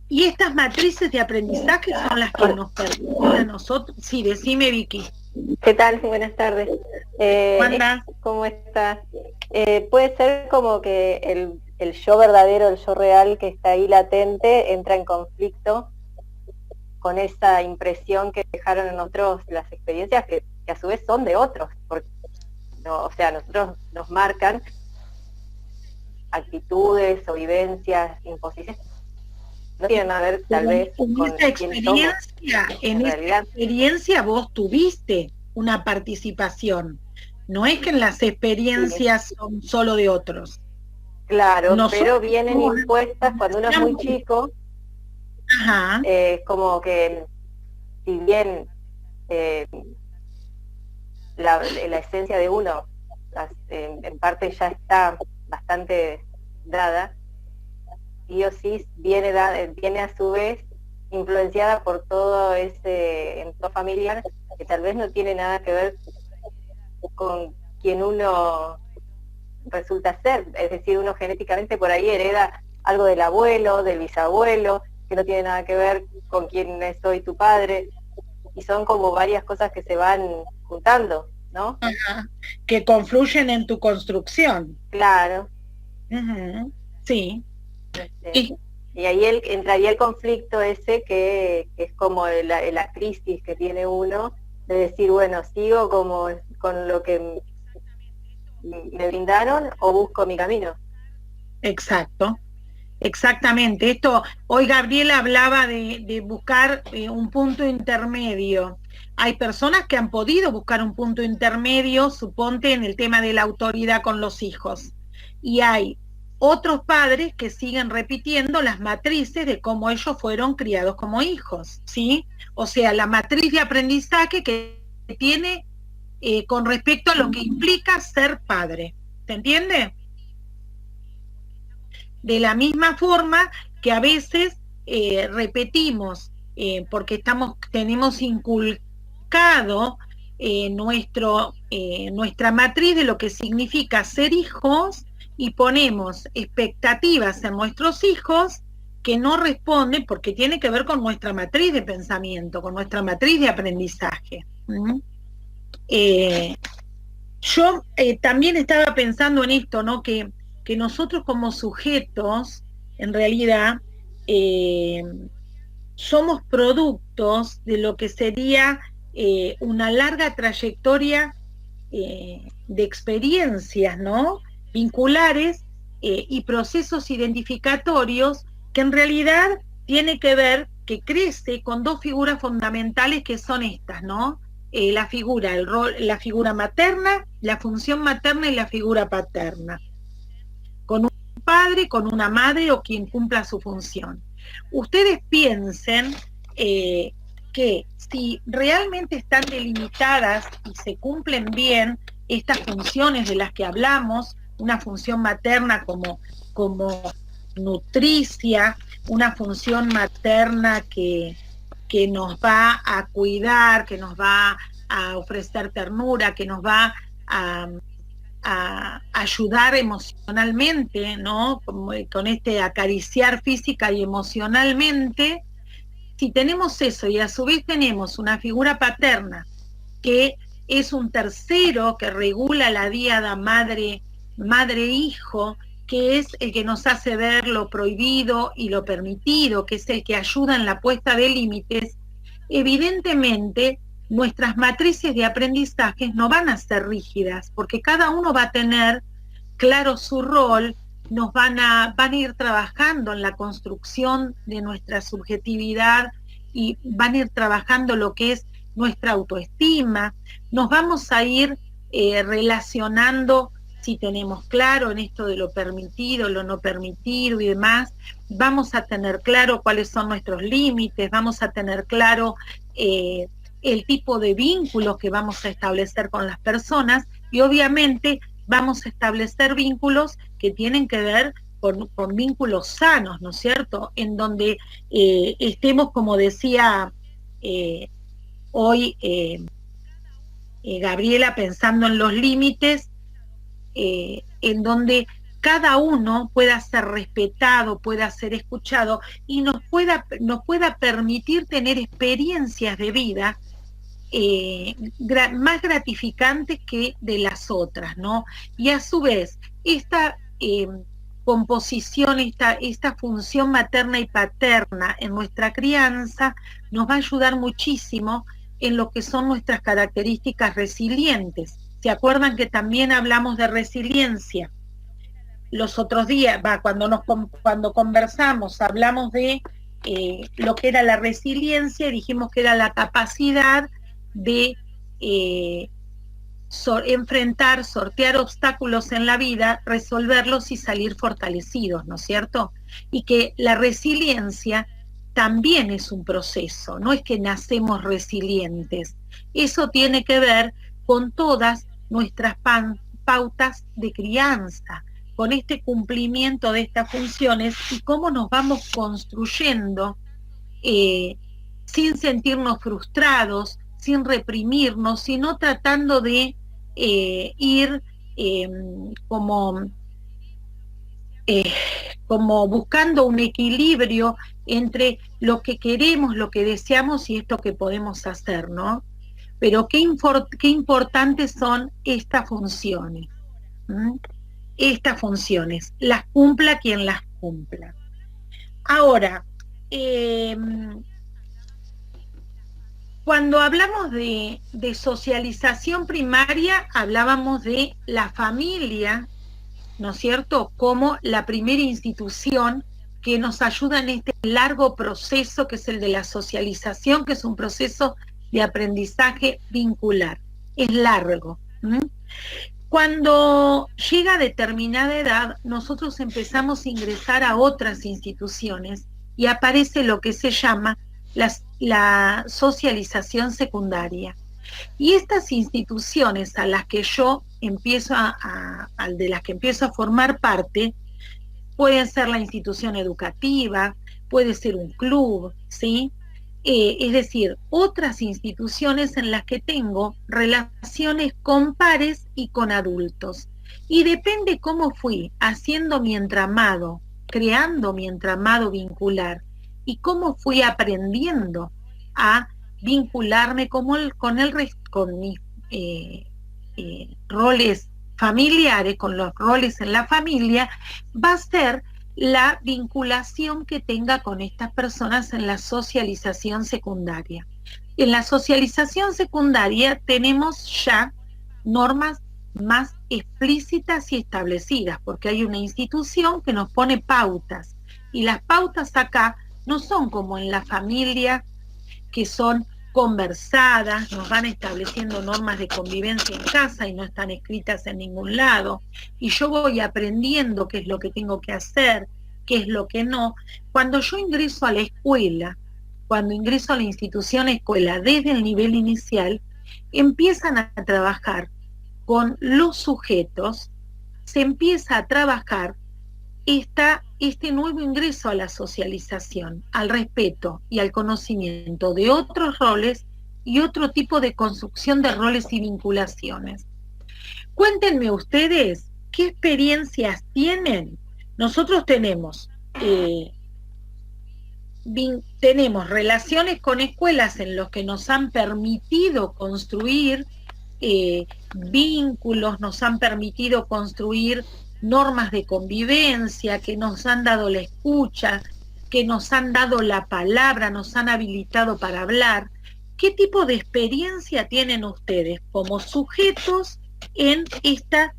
Y estas matrices de aprendizaje son las que nos permiten a nosotros. Sí, decime, Vicky. ¿Qué tal? Buenas tardes. ¿Cómo estás? Puede ser como que el yo verdadero, el yo real que está ahí latente, entra en conflicto con esa impresión que dejaron en nosotros las experiencias que a su vez son de otros, porque nosotros nos marcan actitudes o vivencias, imposiciones, no tienen a ver tal vez con esta experiencia, en esta experiencia vos tuviste una participación, no es que en las experiencias son solo de otros. Claro, pero vienen impuestas cuando uno es muy chico. Ajá. Como que si bien la esencia de uno en parte ya está bastante dada, sí o sí viene a su vez influenciada por todo ese entorno familiar que tal vez no tiene nada que ver con quien uno resulta ser, es decir, uno genéticamente por ahí hereda algo del abuelo, del bisabuelo, que no tiene nada que ver con quién es hoy tu padre, y son como varias cosas que se van juntando, ¿no? Ajá. Que confluyen en tu construcción. Claro. Uh-huh. Sí. Y ahí entraría el conflicto ese que es como la crisis que tiene uno, de decir, bueno, sigo como con lo que me brindaron o busco mi camino. Exacto, exactamente. Esto, hoy Gabriela hablaba de buscar un punto intermedio. Hay personas que han podido buscar un punto intermedio, suponte en el tema de la autoridad con los hijos. Y hay otros padres que siguen repitiendo las matrices de cómo ellos fueron criados como hijos, ¿sí? O sea, la matriz de aprendizaje que tiene con respecto a lo que implica ser padre. ¿Se entiende? De la misma forma que a veces repetimos, porque tenemos inculcado nuestra matriz de lo que significa ser hijos, y ponemos expectativas en nuestros hijos que no responden, porque tiene que ver con nuestra matriz de pensamiento, con nuestra matriz de aprendizaje. Yo también estaba pensando en esto, ¿no? Que nosotros como sujetos, en realidad, somos productos de lo que sería una larga trayectoria de experiencias, ¿no? Vinculares y procesos identificatorios que en realidad tiene que ver, que crece con dos figuras fundamentales que son estas, ¿no? La figura materna, la función materna y la figura paterna. Con un padre, con una madre o quien cumpla su función. Ustedes piensen que si realmente están delimitadas y se cumplen bien estas funciones de las que hablamos, una función materna como nutricia, una función materna que nos va a cuidar, que nos va a ofrecer ternura, que nos va a ayudar emocionalmente, ¿no? Con este acariciar física y emocionalmente. Si tenemos eso y a su vez tenemos una figura paterna que es un tercero que regula la diada madre-hijo, que es el que nos hace ver lo prohibido y lo permitido, que es el que ayuda en la puesta de límites, evidentemente nuestras matrices de aprendizaje no van a ser rígidas, porque cada uno va a tener claro su rol, van a ir trabajando en la construcción de nuestra subjetividad y van a ir trabajando lo que es nuestra autoestima, nos vamos a ir relacionando, si tenemos claro en esto de lo permitido, lo no permitido y demás, vamos a tener claro cuáles son nuestros límites, vamos a tener claro el tipo de vínculos que vamos a establecer con las personas y obviamente vamos a establecer vínculos que tienen que ver con vínculos sanos, ¿no es cierto? En donde estemos, como decía hoy Gabriela, pensando en los límites, en donde cada uno pueda ser respetado, pueda ser escuchado y nos pueda permitir tener experiencias de vida más gratificantes que de las otras, ¿no? Y a su vez, esta composición, esta función materna y paterna en nuestra crianza nos va a ayudar muchísimo en lo que son nuestras características resilientes. ¿Se acuerdan que también hablamos de resiliencia? Los otros días, cuando conversamos, hablamos de lo que era la resiliencia y dijimos que era la capacidad de enfrentar, sortear obstáculos en la vida, resolverlos y salir fortalecidos, ¿no es cierto? Y que la resiliencia también es un proceso, no es que nacemos resilientes. Eso tiene que ver con todas nuestras pautas de crianza, con este cumplimiento de estas funciones y cómo nos vamos construyendo sin sentirnos frustrados, sin reprimirnos, sino tratando de ir como buscando un equilibrio entre lo que queremos, lo que deseamos y esto que podemos hacer, ¿no? Pero qué importantes son estas funciones. Estas funciones, las cumpla quien las cumpla. Ahora, cuando hablamos de socialización primaria, hablábamos de la familia, ¿no es cierto?, como la primera institución que nos ayuda en este largo proceso que es el de la socialización, que es un proceso de aprendizaje vincular. Es largo. Cuando llega a determinada edad, nosotros empezamos a ingresar a otras instituciones y aparece lo que se llama la socialización secundaria. Y estas instituciones a las que yo empiezo de las que empiezo a formar parte, pueden ser la institución educativa, puede ser un club, ¿sí? Es decir, otras instituciones en las que tengo relaciones con pares y con adultos. Y depende cómo fui haciendo mi entramado, creando mi entramado vincular, y cómo fui aprendiendo a vincularme con mis roles familiares, con los roles en la familia, va a ser la vinculación que tenga con estas personas en la socialización secundaria. En la socialización secundaria tenemos ya normas más explícitas y establecidas, porque hay una institución que nos pone pautas, y las pautas acá no son como en la familia, que son conversadas, nos van estableciendo normas de convivencia en casa y no están escritas en ningún lado, y yo voy aprendiendo qué es lo que tengo que hacer, qué es lo que no. Cuando yo ingreso a la escuela, cuando ingreso a la institución escuela desde el nivel inicial, empiezan a trabajar con los sujetos, se empieza a trabajar este nuevo ingreso a la socialización, al respeto y al conocimiento de otros roles y otro tipo de construcción de roles y vinculaciones. Cuéntenme ustedes qué experiencias tienen. Nosotros tenemos relaciones con escuelas en los que nos han permitido construir vínculos, nos han permitido construir normas de convivencia, que nos han dado la escucha, que nos han dado la palabra, nos han habilitado para hablar. ¿Qué tipo de experiencia tienen ustedes como sujetos en esta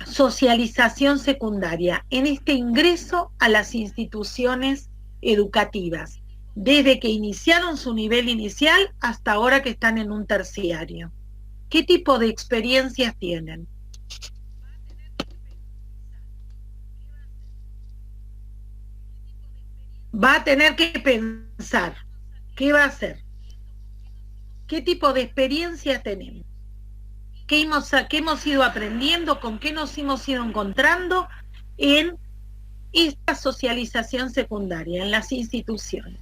socialización secundaria, en este ingreso a las instituciones educativas, desde que iniciaron su nivel inicial hasta ahora que están en un terciario? ¿Qué tipo de experiencias tienen? Va a tener que pensar, ¿qué va a hacer? ¿Qué tipo de experiencias tenemos? ¿Qué hemos ido aprendiendo? ¿Con qué nos hemos ido encontrando en esta socialización secundaria, en las instituciones?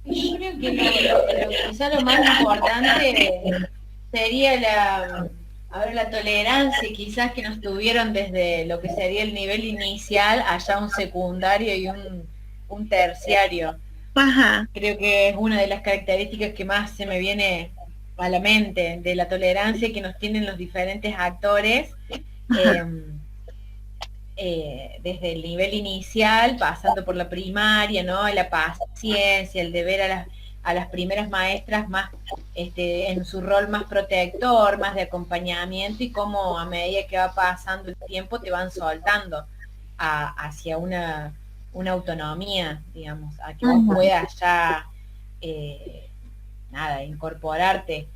Yo creo que quizá lo más importante sería la tolerancia, quizás, que nos tuvieron desde lo que sería el nivel inicial allá un secundario y un terciario. Ajá. Creo que es una de las características que más se me viene a la mente, de la tolerancia que nos tienen los diferentes actores, desde el nivel inicial, pasando por la primaria, ¿no? La paciencia, el deber a las primeras maestras más en su rol más protector, más de acompañamiento, y cómo a medida que va pasando el tiempo te van soltando hacia una autonomía, digamos, a que vos puedas ya incorporarte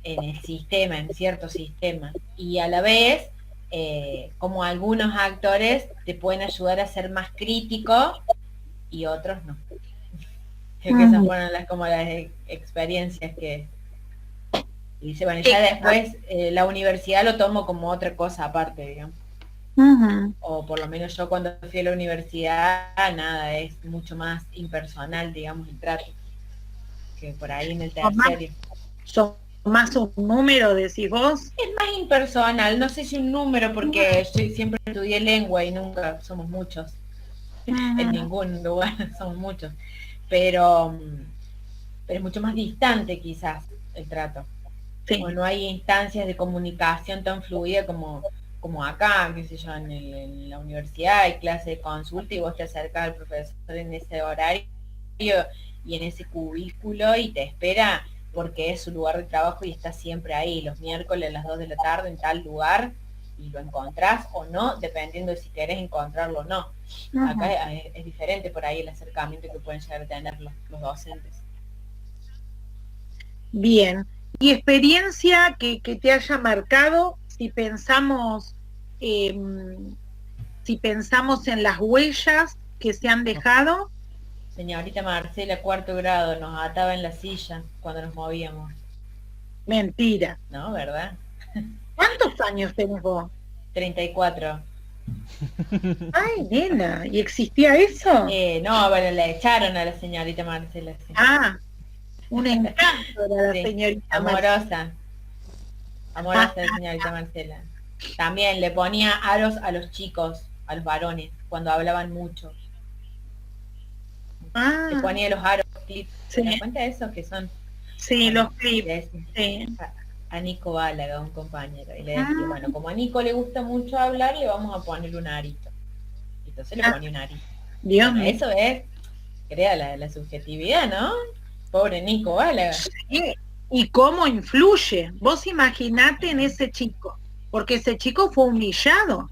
en el sistema, en cierto sistema, y a la vez como algunos actores te pueden ayudar a ser más crítico y otros no. Creo que esas fueron como las experiencias que... Y dice, bueno, ya después la universidad lo tomo como otra cosa aparte, digamos. O por lo menos yo cuando fui a la universidad, nada, es mucho más impersonal, digamos, el trato, que por ahí en el terciario. ¿Son más un número, decís vos? Es más impersonal, no sé si un número, porque yo siempre estudié lengua y nunca somos muchos. En ningún lugar somos muchos. Pero es mucho más distante quizás el trato. Sí. O no hay instancias de comunicación tan fluida como acá, qué sé yo, en la universidad hay clase de consulta y vos te acercas al profesor en ese horario y en ese cubículo y te espera porque es su lugar de trabajo y está siempre ahí, los miércoles a las 2 de la tarde en tal lugar, y lo encontrás o no, dependiendo de si querés encontrarlo o no. Acá es diferente por ahí el acercamiento que pueden llegar a tener los docentes. Bien. ¿Y experiencia que te haya marcado, si pensamos en las huellas que se han dejado? Señorita Marcela, 4º grado, nos ataba en la silla cuando nos movíamos. Mentira. ¿No? ¿Verdad? ¿Cuántos años tenés vos? 34. Ay, nena, ¿y existía eso? No, bueno, la echaron a la señorita Marcela. Sí. Ah, un encanto era la Sí, señorita amorosa. Amorosa la señorita Marcela. También le ponía aros a los chicos, a los varones, cuando hablaban mucho. Le ponía los aros, clips. Sí. ¿Te das cuenta de esos que son? Sí, Bueno, los clips. Sí. A Nico Bálaga, un compañero, y le decía, bueno, como a Nico le gusta mucho hablar, le vamos a ponerle un arito. Y entonces le ponía un arito. Dios Bueno, mío. eso es, crea la subjetividad, ¿no? Pobre Nico Bálaga. Sí. ¿Y cómo influye? Vos imaginate en ese chico, porque ese chico fue humillado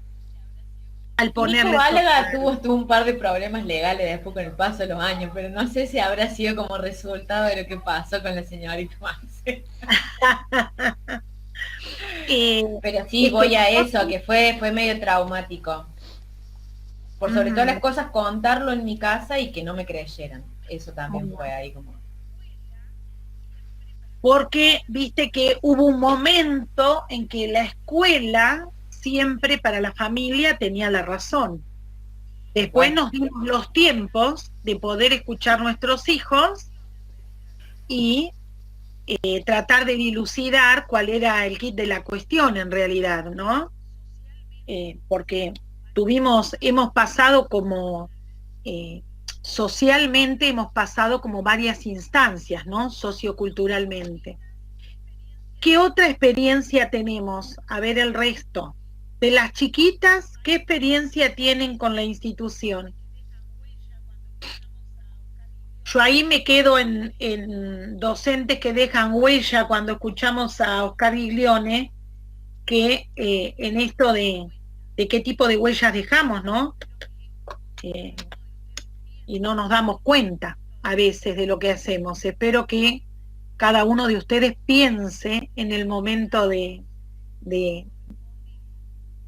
al ponerle... Nico Bálaga tuvo un par de problemas legales después con el paso de los años, pero no sé si habrá sido como resultado de lo que pasó con la señorita Marcela. Pero sí, voy a eso, que fue medio traumático. Por sobre todas las cosas, contarlo en mi casa y que no me creyeran. Eso también fue ahí como... Porque viste que hubo un momento en que la escuela siempre para la familia tenía la razón. Después nos dimos los tiempos de poder escuchar a nuestros hijos y tratar de dilucidar cuál era el kit de la cuestión en realidad, ¿no? Porque hemos pasado como, socialmente hemos pasado como varias instancias, ¿no? Socioculturalmente. ¿Qué otra experiencia tenemos? A ver el resto. De las chiquitas, ¿qué experiencia tienen con la institución? Yo ahí me quedo en docentes que dejan huella cuando escuchamos a Oscar Giglione, que en esto de qué tipo de huellas dejamos, ¿no? Y no nos damos cuenta a veces de lo que hacemos. Espero que cada uno de ustedes piense en el momento de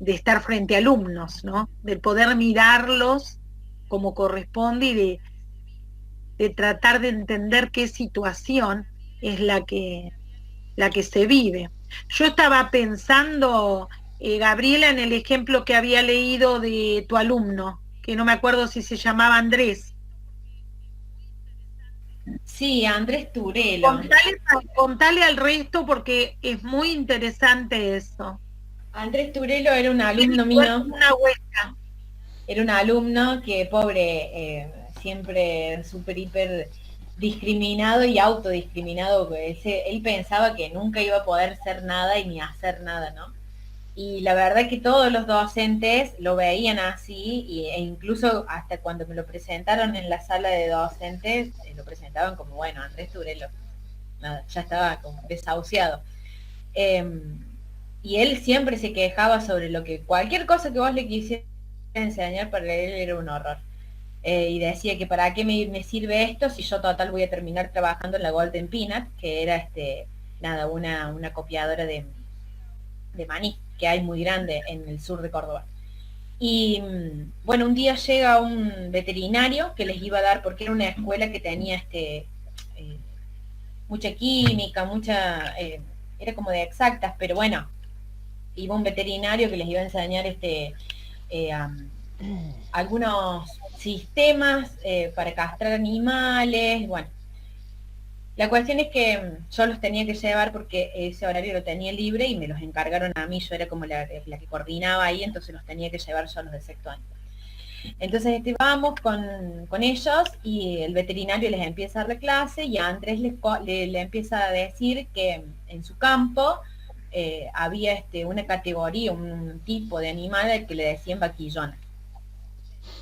estar frente a alumnos, ¿no? De poder mirarlos como corresponde y de tratar de entender qué situación es la que se vive. Yo estaba pensando, Gabriela, en el ejemplo que había leído de tu alumno, que no me acuerdo si se llamaba Andrés. Sí, Andrés Turelo. Contale al resto porque es muy interesante eso. Andrés Turelo era un alumno mío. Una huella. Era un alumno que, pobre, siempre súper hiper discriminado y autodiscriminado. Él pensaba que nunca iba a poder ser nada y ni hacer nada, ¿no? Y la verdad que todos los docentes lo veían así, e incluso hasta cuando me lo presentaron en la sala de docentes, lo presentaban como, bueno, Andrés Turelo, nada, ya estaba como desahuciado. Y él siempre se quejaba sobre lo que, cualquier cosa que vos le quisieras enseñar, para él era un horror. Y decía que para qué me sirve esto si yo total voy a terminar trabajando en la Golden Peanut, que era una copiadora de maní. que hay muy grande en el sur de Córdoba. Y bueno, un día llega un veterinario que les iba a dar, porque era una escuela que tenía mucha química, era como de exactas, pero bueno, iba un veterinario que les iba a enseñar algunos sistemas para castrar animales. Bueno, la cuestión es que yo los tenía que llevar porque ese horario lo tenía libre y me los encargaron a mí, yo era como la que coordinaba ahí, entonces los tenía que llevar yo a los de sexto año. Entonces vamos con ellos y el veterinario les empieza a dar clase y a Andrés le empieza a decir que en su campo había una categoría, un tipo de animal al que le decían vaquillona.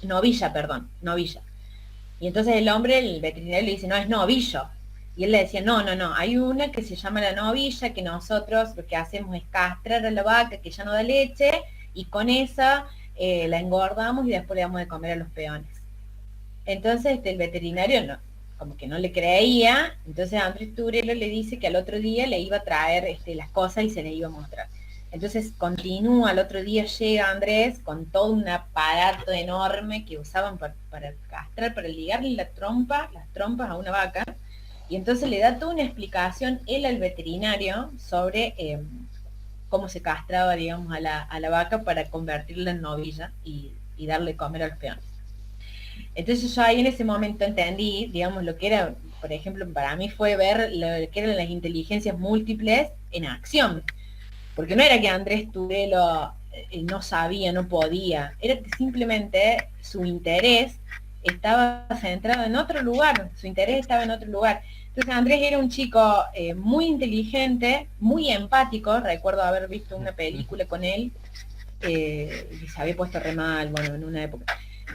Novilla. Y entonces el veterinario le dice, no, es novillo. Y él le decía, no, hay una que se llama la novilla, que nosotros lo que hacemos es castrar a la vaca que ya no da leche, y con esa la engordamos y después le damos de comer a los peones. Entonces el veterinario como que no le creía, entonces Andrés Turelo le dice que al otro día le iba a traer las cosas y se les iba a mostrar. Entonces continúa, al otro día llega Andrés con todo un aparato enorme que usaban para castrar, para ligarle las trompas a una vaca, y entonces le da toda una explicación él al veterinario sobre cómo se castraba, digamos, a la vaca para convertirla en novilla y darle comer a los peones. Entonces yo ahí en ese momento entendí, digamos, lo que era, por ejemplo, para mí fue ver lo que eran las inteligencias múltiples en acción. Porque no era que Andrés Turelo no sabía, no podía, era que simplemente su interés estaba centrado en otro lugar, Entonces Andrés era un chico muy inteligente, muy empático, recuerdo haber visto una película con él, que se había puesto re mal, bueno, en una época,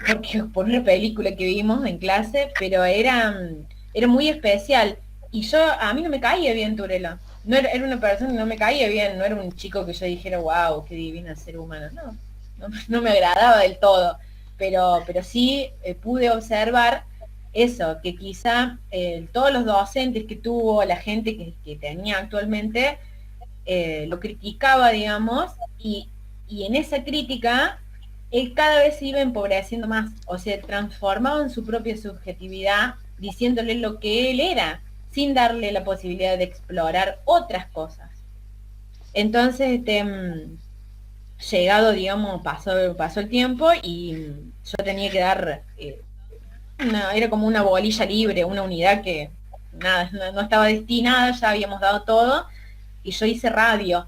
porque por una película que vimos en clase, pero era muy especial, y a mí no me caía bien Turelo. No era una persona que no me caía bien, no era un chico que yo dijera, wow, qué divino ser humano, no me agradaba del todo, pero sí pude observar eso, que quizá todos los docentes que tuvo, la gente que tenía actualmente, lo criticaba, digamos, y en esa crítica, él cada vez se iba empobreciendo más, o sea, transformaba en su propia subjetividad, diciéndole lo que él era, sin darle la posibilidad de explorar otras cosas. Entonces, llegado, digamos, pasó el tiempo y yo tenía que dar, era como una bolilla libre, una unidad que nada, no estaba destinada, ya habíamos dado todo, y yo hice radio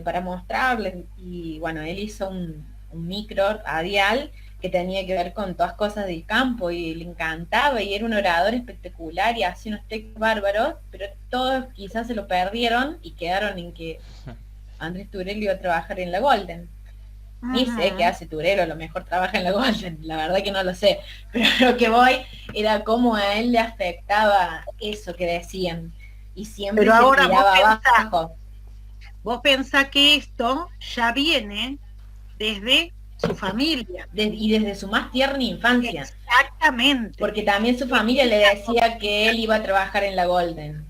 para mostrarles, y bueno, él hizo un micro radial que tenía que ver con todas cosas del campo y le encantaba y era un orador espectacular y hacía unos textos bárbaros, pero todos quizás se lo perdieron y quedaron en que Andrés Turelo iba a trabajar en la Golden. Ni sé qué hace Turelo, a lo mejor trabaja en la Golden, la verdad que no lo sé, pero lo que voy era cómo a él le afectaba eso que decían y siempre pero se ahora tiraba abajo. Vos pensás que esto ya viene desde su familia. Y desde su más tierna infancia. Exactamente. Porque también su familia le decía que él iba a trabajar en la Golden.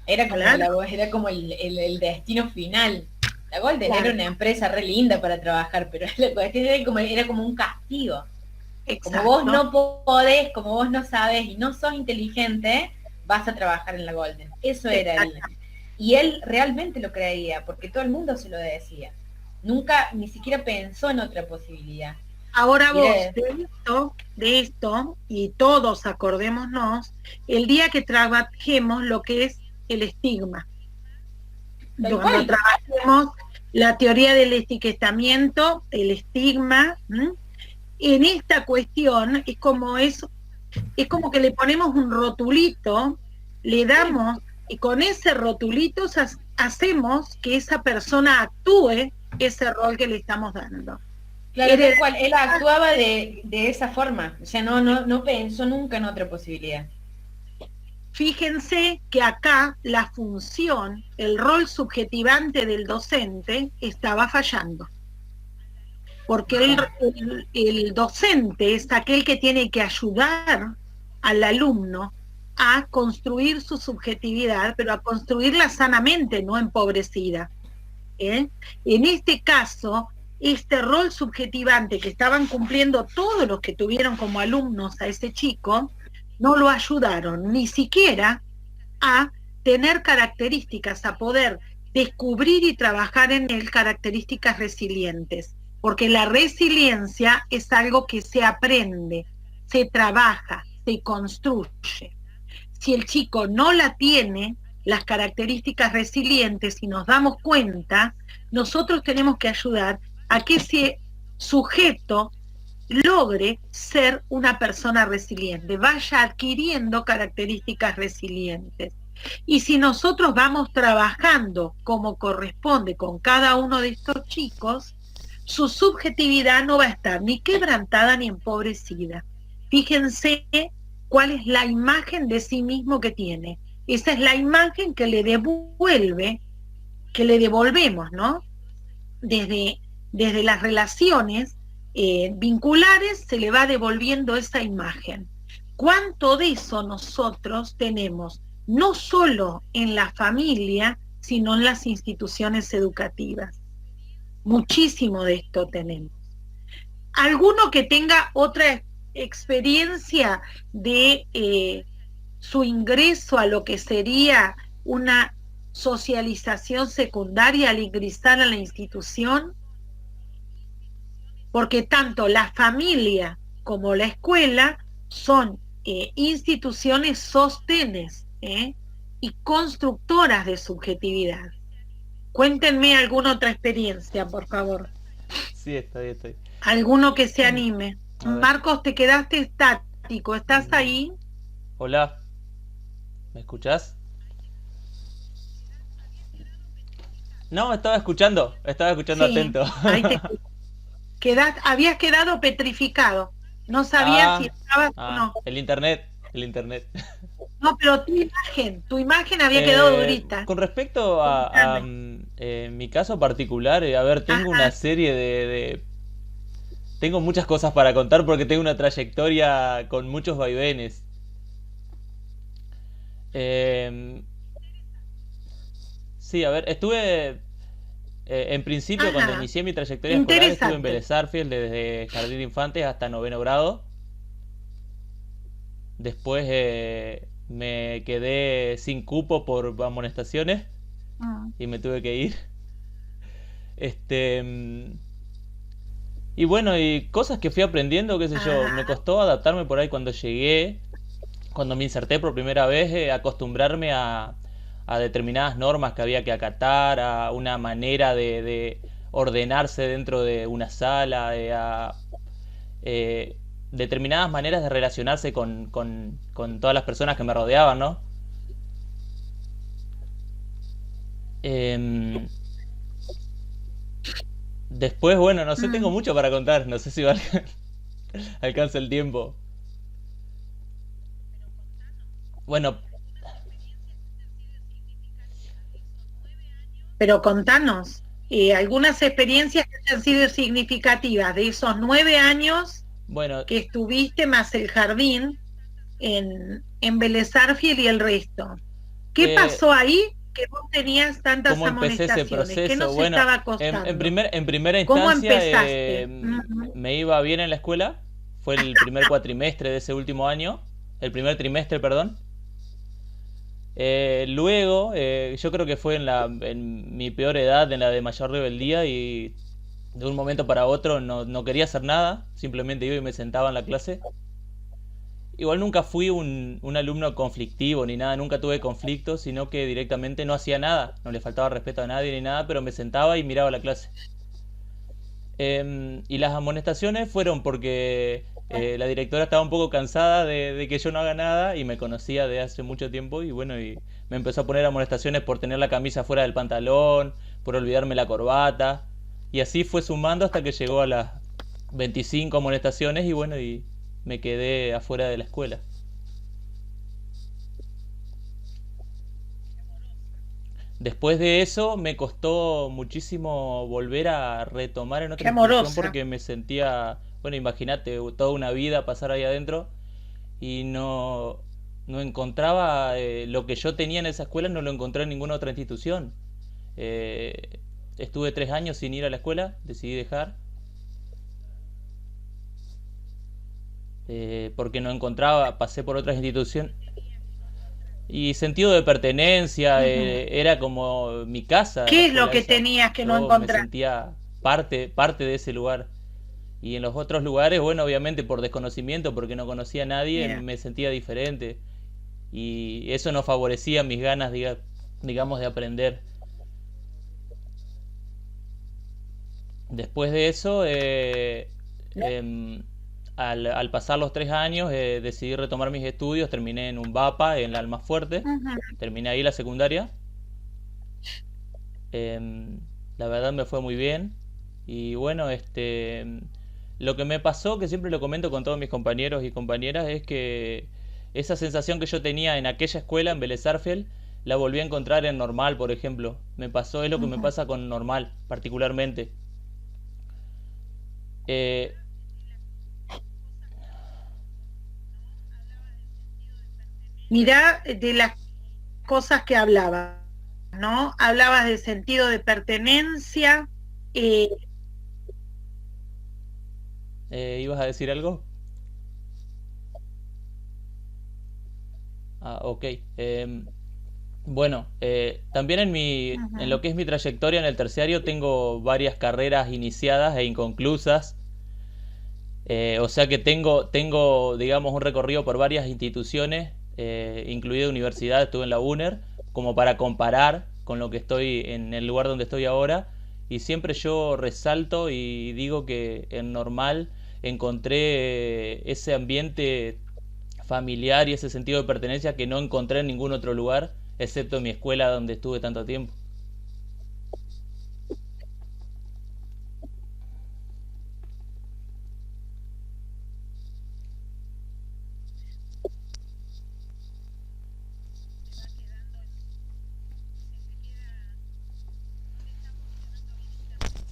Era como, era como el destino final. La Golden era una empresa re linda para trabajar, pero era como un castigo. Exacto. Como vos no podés, como vos no sabés y no sos inteligente, vas a trabajar en la Golden. Eso era él. Y él realmente lo creía, porque todo el mundo se lo decía. Nunca, ni siquiera pensó en otra posibilidad. Ahora vos, de esto, y todos acordémonos, el día que trabajemos lo que es el estigma. Cuando trabajemos la teoría del etiquetamiento, el estigma, en esta cuestión es como que le ponemos un rotulito, le damos, y con ese rotulito hacemos que esa persona actúe ese rol que le estamos dando. Claro, tal cual, él actuaba de esa forma, o sea, no pensó nunca en otra posibilidad. Fíjense que acá la función, el rol subjetivante del docente estaba fallando. Porque el docente es aquel que tiene que ayudar al alumno a construir su subjetividad, pero a construirla sanamente, no empobrecida. ¿eh? En este caso, este rol subjetivante que estaban cumpliendo todos los que tuvieron como alumnos a ese chico, no lo ayudaron ni siquiera a tener características, a poder descubrir y trabajar en él características resilientes, porque la resiliencia es algo que se aprende, se trabaja, se construye. Si el chico no la tiene, las características resilientes, si nos damos cuenta, nosotros tenemos que ayudar a que ese sujeto logre ser una persona resiliente, vaya adquiriendo características resilientes. Y si nosotros vamos trabajando como corresponde con cada uno de estos chicos, su subjetividad no va a estar ni quebrantada ni empobrecida. Fíjense cuál es la imagen de sí mismo que tiene. Esa es la imagen que le devuelve, que le devolvemos, ¿no? Desde las relaciones vinculares se le va devolviendo esa imagen. ¿Cuánto de eso nosotros tenemos? No solo en la familia, sino en las instituciones educativas. Muchísimo de esto tenemos. ¿Alguno que tenga otra experiencia de su ingreso a lo que sería una socialización secundaria al ingresar a la institución? Porque tanto la familia como la escuela son instituciones sostenes y constructoras de subjetividad. Cuéntenme alguna otra experiencia, por favor. Sí, estoy. Alguno que se anime. Marcos, te quedaste estático. ¿Estás ahí? Hola, ¿me escuchás? No, estaba escuchando sí, atento. Ahí te habías quedado petrificado. No sabías si estabas o no. El internet. No, pero tu imagen había quedado durita. Con respecto a mi caso particular, tengo una serie de... Tengo muchas cosas para contar porque tengo una trayectoria con muchos vaivenes. Sí, estuve... en principio, cuando inicié mi trayectoria escolar, estuve en Vélez Sarsfield desde jardín de infantes hasta 9º grado. Después me quedé sin cupo por amonestaciones y me tuve que ir. Y bueno, y cosas que fui aprendiendo, qué sé yo, me costó adaptarme por ahí cuando llegué, cuando me inserté por primera vez, acostumbrarme a determinadas normas que había que acatar, a una manera de ordenarse dentro de una sala, a determinadas maneras de relacionarse con todas las personas que me rodeaban, ¿no? Después, bueno, no sé, tengo mucho para contar, no sé si alcanza el tiempo. Bueno, pero contanos, algunas experiencias que han sido significativas de esos 9 años que estuviste más el jardín en Vélez Sarsfield y el resto. ¿Qué pasó ahí que vos tenías tantas amonestaciones? Ese proceso, ¿Qué nos estaba costando? En primera instancia, ¿cómo empezaste? Me iba bien en la escuela. Fue el primer cuatrimestre de ese último año. El primer trimestre, perdón. Luego, yo creo que fue en mi peor edad, en la de mayor rebeldía, y de un momento para otro no quería hacer nada, simplemente iba y me sentaba en la clase. Igual nunca fui un alumno conflictivo ni nada, nunca tuve conflictos, sino que directamente no hacía nada, no le faltaba respeto a nadie ni nada, pero me sentaba y miraba la clase. Y las amonestaciones fueron porque la directora estaba un poco cansada de que yo no haga nada y me conocía de hace mucho tiempo y bueno, y me empezó a poner amonestaciones por tener la camisa fuera del pantalón, por olvidarme la corbata, y así fue sumando hasta que llegó a las 25 amonestaciones y bueno, y me quedé afuera de la escuela. Después de eso me costó muchísimo volver a retomar en otra institución porque me sentía, bueno, imagínate, toda una vida pasar ahí adentro y no encontraba lo que yo tenía en esa escuela, no lo encontré en ninguna otra institución. estuve 3 años sin ir a la escuela, decidí dejar. Porque no encontraba, pasé por otras instituciones. Y sentido de pertenencia, era como mi casa, la ¿Qué es lo escuela que esa. tenías que no Yo me encontraste? sentía parte de ese lugar. Y en los otros lugares, bueno, obviamente por desconocimiento, porque no conocía a nadie, Mira, me sentía diferente. Y eso no favorecía mis ganas, digamos, de aprender. Después de eso, em, al pasar los 3 años, decidí retomar mis estudios, terminé en un BAPA, en la Almafuerte, ujú. terminé ahí la secundaria. Em, la verdad me fue muy bien. Y bueno, lo que me pasó, que siempre lo comento con todos mis compañeros y compañeras, es que esa sensación que yo tenía en aquella escuela, en Vélez Sarsfield, la volví a encontrar en Normal, por ejemplo. Me pasó, es lo que me pasa con Normal, particularmente. Eh, Mirá de las cosas que hablabas, ¿no? Hablabas de sentido de pertenencia, eh, ¿Ibas a decir algo? Ah, ok. Bueno, también en lo ujú. que es mi trayectoria en el terciario tengo varias carreras iniciadas e inconclusas. O sea que tengo, digamos, un recorrido por varias instituciones, incluida universidad, estuve en la UNER, como para comparar con lo que estoy en el lugar donde estoy ahora. Y siempre yo resalto y digo que en Normal encontré ese ambiente familiar y ese sentido de pertenencia que no encontré en ningún otro lugar, excepto en mi escuela donde estuve tanto tiempo.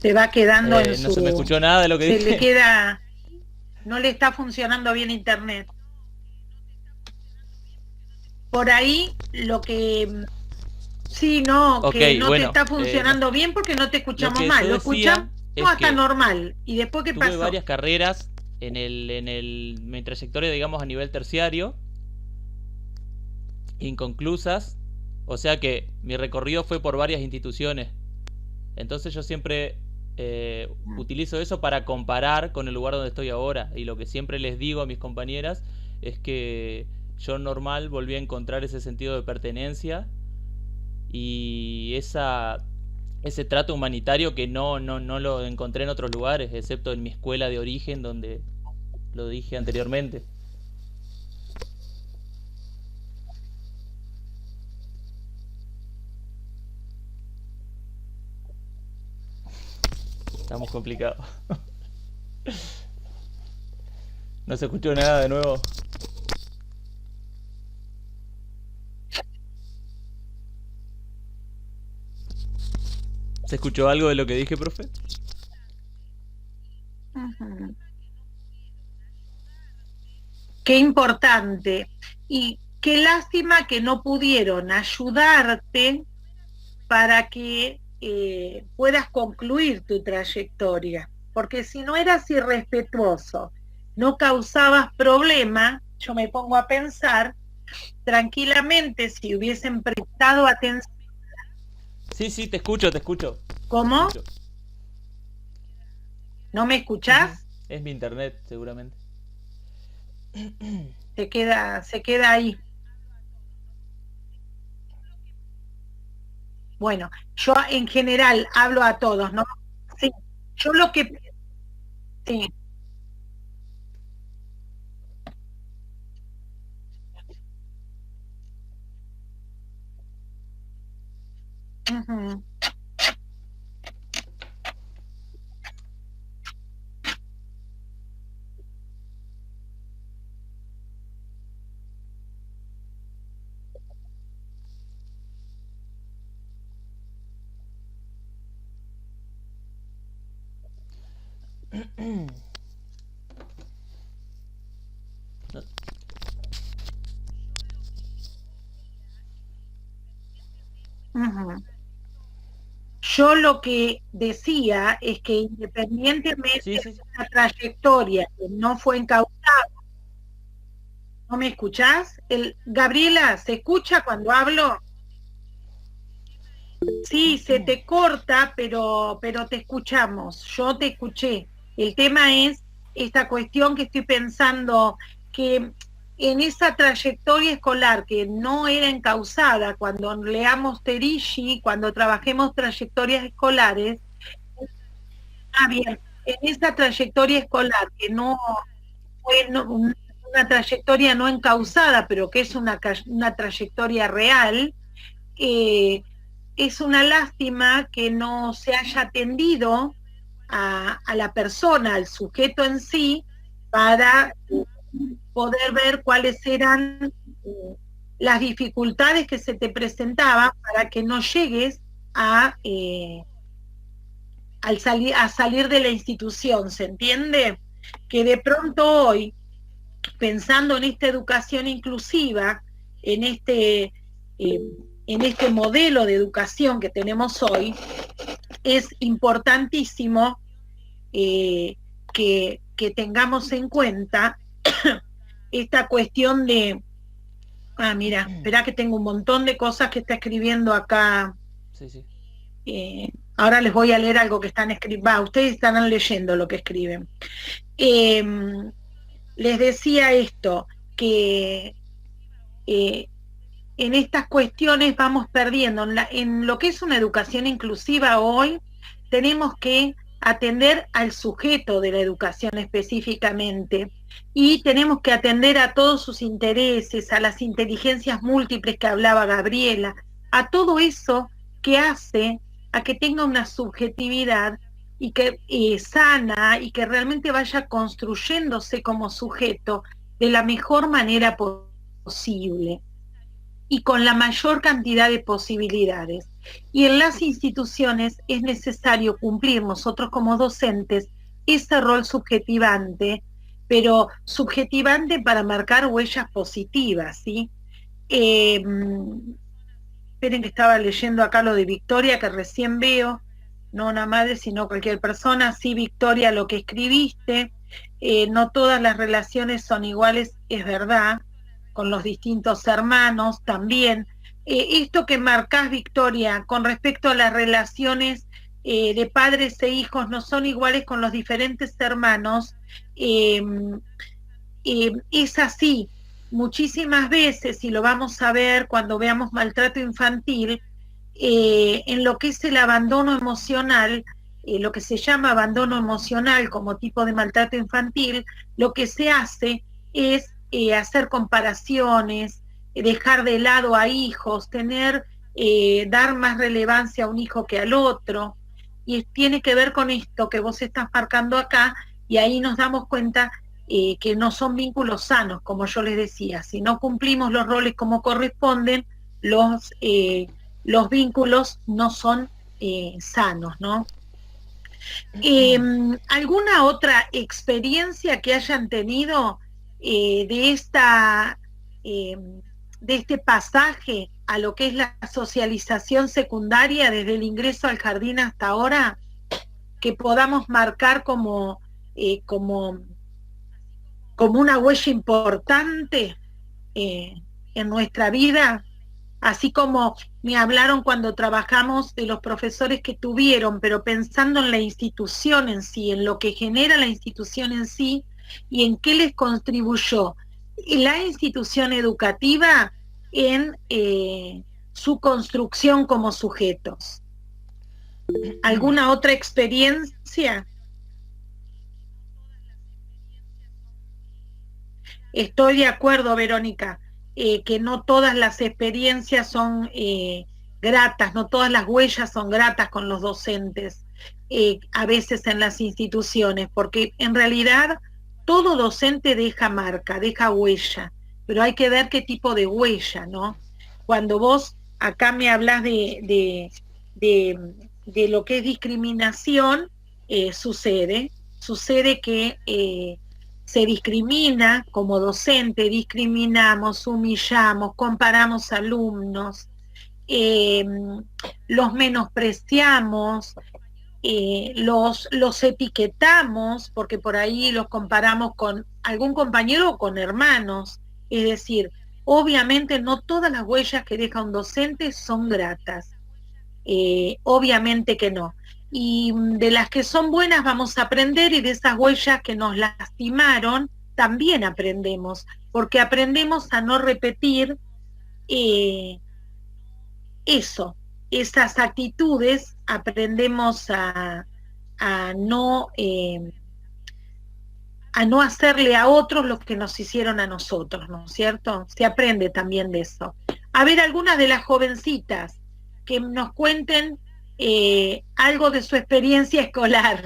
Se va quedando en No se me su, escuchó nada de lo que se le dije. queda, no le está funcionando bien internet. Por ahí lo que, sí, no, Ok, que no te bueno, está funcionando bien porque no te lo escuchamos que mal, yo lo escuchamos decía es hasta que normal. ¿Y después qué tuve pasó? varias carreras mi trayectoria, digamos, a nivel terciario, inconclusas, o sea que mi recorrido fue por varias instituciones. Entonces yo siempre utilizo eso para comparar con el lugar donde estoy ahora. Y lo que siempre les digo a mis compañeras es que yo normal volví a encontrar ese sentido de pertenencia y ese trato humanitario que no lo encontré en otros lugares, excepto en mi escuela de origen donde lo dije anteriormente. Estamos complicados. No se escuchó nada de nuevo. ¿Se escuchó algo de lo que dije, profe? Ujú. Qué importante. Y qué lástima que no pudieron ayudarte para que puedas concluir tu trayectoria. Porque si no eras irrespetuoso, no causabas problema, yo me pongo a pensar, tranquilamente si hubiesen prestado atención. Sí, sí, te escucho, te escucho. Te ¿Cómo? escucho. ¿No me Ujú. escuchás? Es mi internet, seguramente. Se queda ahí. Bueno, yo en general hablo a todos, ¿no? Sí, yo lo que... Sí. Ujú. No- Ujú. Yo lo que decía es que independientemente Sí, de sí, sí. una trayectoria que no fue encauzada, ¿no me escuchás? Gabriela, ¿se escucha cuando hablo? Sí, se te corta, pero te escuchamos, yo te escuché. El tema es esta cuestión que estoy pensando, que en esa trayectoria escolar que no era encauzada, cuando leamos Terishi, cuando trabajemos trayectorias escolares, bien, en esa trayectoria escolar que no fue una trayectoria no encauzada, pero que es una trayectoria real, eh, es una lástima que no se haya atendido a la persona, al sujeto en sí, para poder ver cuáles eran las dificultades que se te presentaban para que no llegues a, a salir de la institución, ¿se entiende? Que de pronto hoy, pensando en esta educación inclusiva, en este modelo de educación que tenemos hoy, es importantísimo que tengamos en cuenta esta cuestión de... Ah, mira, espera que tengo un montón de cosas que está escribiendo acá. Sí, sí. Ahora les voy a leer algo que están escribiendo. Ustedes estarán leyendo lo que escriben. Les decía esto, que en estas cuestiones vamos perdiendo. En lo que es una educación inclusiva hoy, tenemos que atender al sujeto de la educación específicamente y tenemos que atender a todos sus intereses, a las inteligencias múltiples que hablaba Gabriela, a todo eso que hace a que tenga una subjetividad y que sana y que realmente vaya construyéndose como sujeto de la mejor manera posible y con la mayor cantidad de posibilidades. Y en las instituciones es necesario cumplir nosotros como docentes ese rol subjetivante, pero subjetivante para marcar huellas positivas, ¿sí? Esperen que estaba leyendo acá lo de Victoria, que recién veo, no una madre, sino cualquier persona. Sí, Victoria, lo que escribiste, no todas las relaciones son iguales, es verdad, con los distintos hermanos también. Esto que marcás, Victoria, con respecto a las relaciones de padres e hijos no son iguales con los diferentes hermanos, es así. Muchísimas veces, y lo vamos a ver cuando veamos maltrato infantil, en lo que es el abandono emocional, lo que se llama abandono emocional como tipo de maltrato infantil, lo que se hace es hacer comparaciones, dejar de lado a hijos, dar más relevancia a un hijo que al otro, y tiene que ver con esto que vos estás marcando acá, y ahí nos damos cuenta que no son vínculos sanos, como yo les decía. Si no cumplimos los roles como corresponden, los vínculos no son sanos, ¿no? ¿Alguna otra experiencia que hayan tenido de este pasaje a lo que es la socialización secundaria desde el ingreso al jardín hasta ahora, que podamos marcar como una huella importante en nuestra vida? Así como me hablaron cuando trabajamos de los profesores que tuvieron, pero pensando en la institución en sí, en lo que genera la institución en sí y en qué les contribuyó la institución educativa en su construcción como sujetos. ¿Alguna otra experiencia? Estoy de acuerdo, Verónica, que no todas las experiencias son gratas, no todas las huellas son gratas con los docentes, a veces en las instituciones, porque en realidad todo docente deja marca, deja huella, pero hay que ver qué tipo de huella, ¿no? Cuando vos acá me hablas de lo que es discriminación, sucede que se discrimina como docente, discriminamos, humillamos, comparamos alumnos, eh, los menospreciamos, los etiquetamos, porque por ahí los comparamos con algún compañero o con hermanos. Es decir, obviamente no todas las huellas que deja un docente son gratas, obviamente que no. Y de las que son buenas vamos a aprender, y de esas huellas que nos lastimaron también aprendemos, porque aprendemos a no repetir esas actitudes, aprendemos a no hacerle a otros lo que nos hicieron a nosotros, ¿no es cierto? Se aprende también de eso. A ver, algunas de las jovencitas que nos cuenten algo de su experiencia escolar.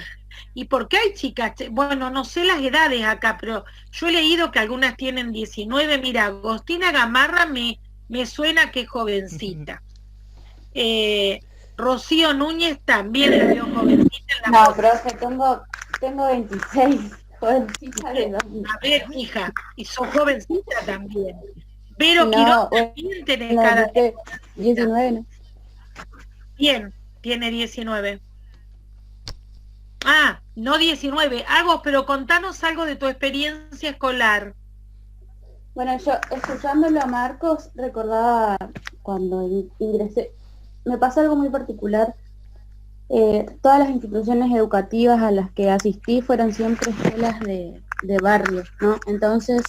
¿Y por qué hay chicas? Bueno, no sé las edades acá, pero yo he leído que algunas tienen 19. Mira, Agostina Gamarra me suena que es jovencita. Rocío Núñez también la veo jovencita en la No, foto. profe, tengo 26, jovencita de dos. A ver, hija, y sos jovencita también. Pero No, Quirós bueno, también tenés no, cara de... 19, ¿no? Bien, tiene 19. Ah, no 19. Agos, pero contanos algo de tu experiencia escolar. Bueno, yo escuchándolo a Marcos recordaba cuando ingresé, me pasó algo muy particular. Todas las instituciones educativas a las que asistí fueron siempre escuelas de barrio, ¿no? Entonces,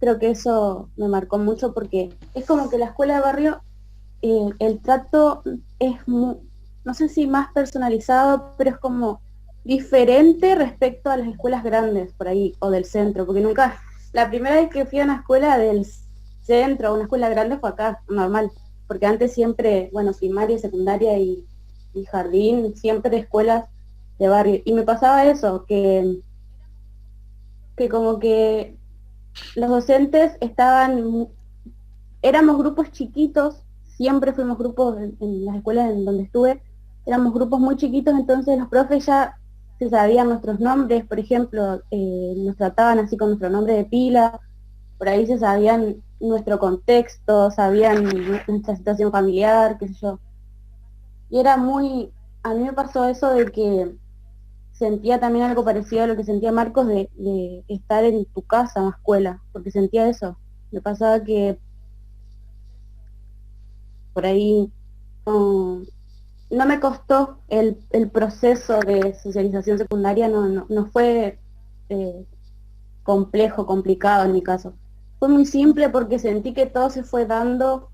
creo que eso me marcó mucho porque es como que la escuela de barrio, el trato es no sé si más personalizado, pero es como diferente respecto a las escuelas grandes por ahí, o del centro, porque nunca, la primera vez que fui a una escuela del centro, o una escuela grande, fue acá, normal, porque antes siempre, bueno, primaria, secundaria y jardín, siempre escuelas de barrio, y me pasaba eso, que como que los docentes éramos grupos chiquitos, siempre fuimos grupos en las escuelas en donde estuve, éramos grupos muy chiquitos, entonces los profes ya se sabían nuestros nombres, por ejemplo, nos trataban así con nuestro nombre de pila, por ahí se sabían nuestro contexto, sabían nuestra situación familiar, qué sé yo. Y era a mí me pasó eso de que sentía también algo parecido a lo que sentía Marcos de estar en tu casa en la escuela, porque sentía eso. Me pasaba que por ahí no me costó el proceso de socialización secundaria, no fue complejo, complicado en mi caso. Fue muy simple porque sentí que todo se fue dando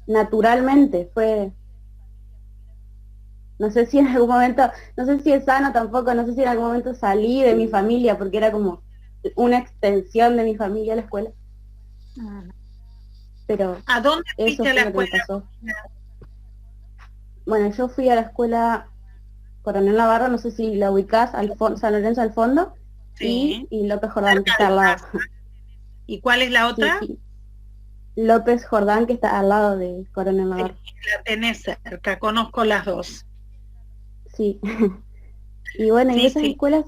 naturalmente, no sé si en algún momento, no sé si es sano tampoco, no sé si en algún momento salí de mi familia, porque era como una extensión de mi familia a la escuela. Pero ¿A dónde eso fuiste a fue la lo que me escuela? pasó. Bueno, yo fui a la escuela Coronel Navarro, no sé si la ubicás, San Lorenzo al fondo, Sí. y López Jordán, que está al lado. ¿Y cuál es la otra? Sí, López Jordán, que está al lado de Coronel Navarro. La tenés cerca, conozco las dos. Sí. Y bueno, y Sí, esas sí. escuelas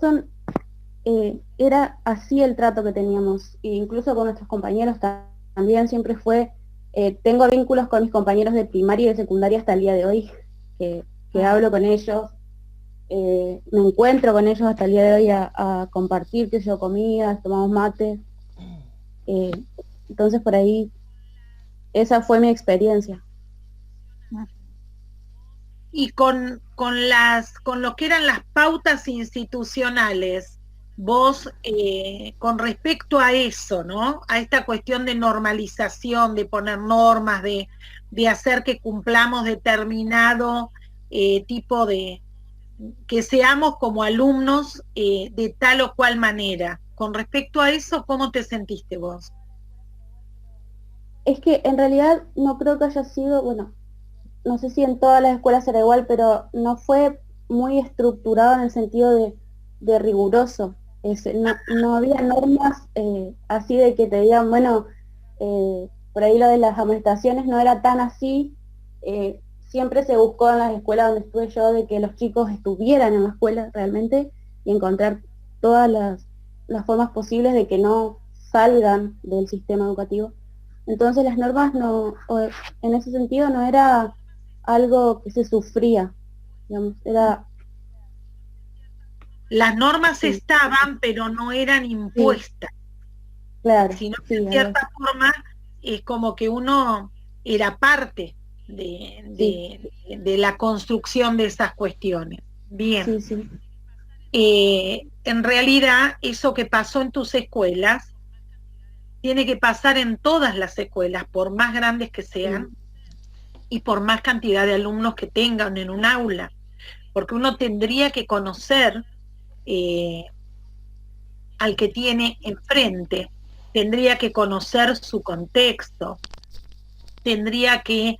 era así el trato que teníamos, e incluso con nuestros compañeros también siempre fue, tengo vínculos con mis compañeros de primaria y de secundaria hasta el día de hoy, que hablo con ellos, me encuentro con ellos hasta el día de hoy a compartir, qué sé yo, comidas, tomamos mate, entonces por ahí, esa fue mi experiencia. Y con lo que eran las pautas institucionales, vos, con respecto a eso, ¿no? A esta cuestión de normalización, de poner normas, de hacer que cumplamos determinado tipo de, que seamos como alumnos de tal o cual manera. Con respecto a eso, ¿cómo te sentiste vos? Es que en realidad no creo que haya sido, bueno, no sé si en todas las escuelas era igual, pero no fue muy estructurado en el sentido de riguroso. No había normas así de que te digan, bueno, por ahí lo de las amonestaciones no era tan así. Siempre se buscó en las escuelas donde estuve yo de que los chicos estuvieran en la escuela realmente y encontrar todas las formas posibles de que no salgan del sistema educativo. Entonces las normas no, en ese sentido no era algo que se sufría, digamos, era... Las normas Sí, estaban, pero no eran sí, impuestas, claro, sino que sí, en cierta forma es como que uno era parte sí, de la construcción de esas cuestiones. Bien. sí, sí. En realidad, eso que pasó en tus escuelas tiene que pasar en todas las escuelas, por más grandes que sean y por más cantidad de alumnos que tengan en un aula, porque uno tendría que conocer al que tiene enfrente, tendría que conocer su contexto, tendría que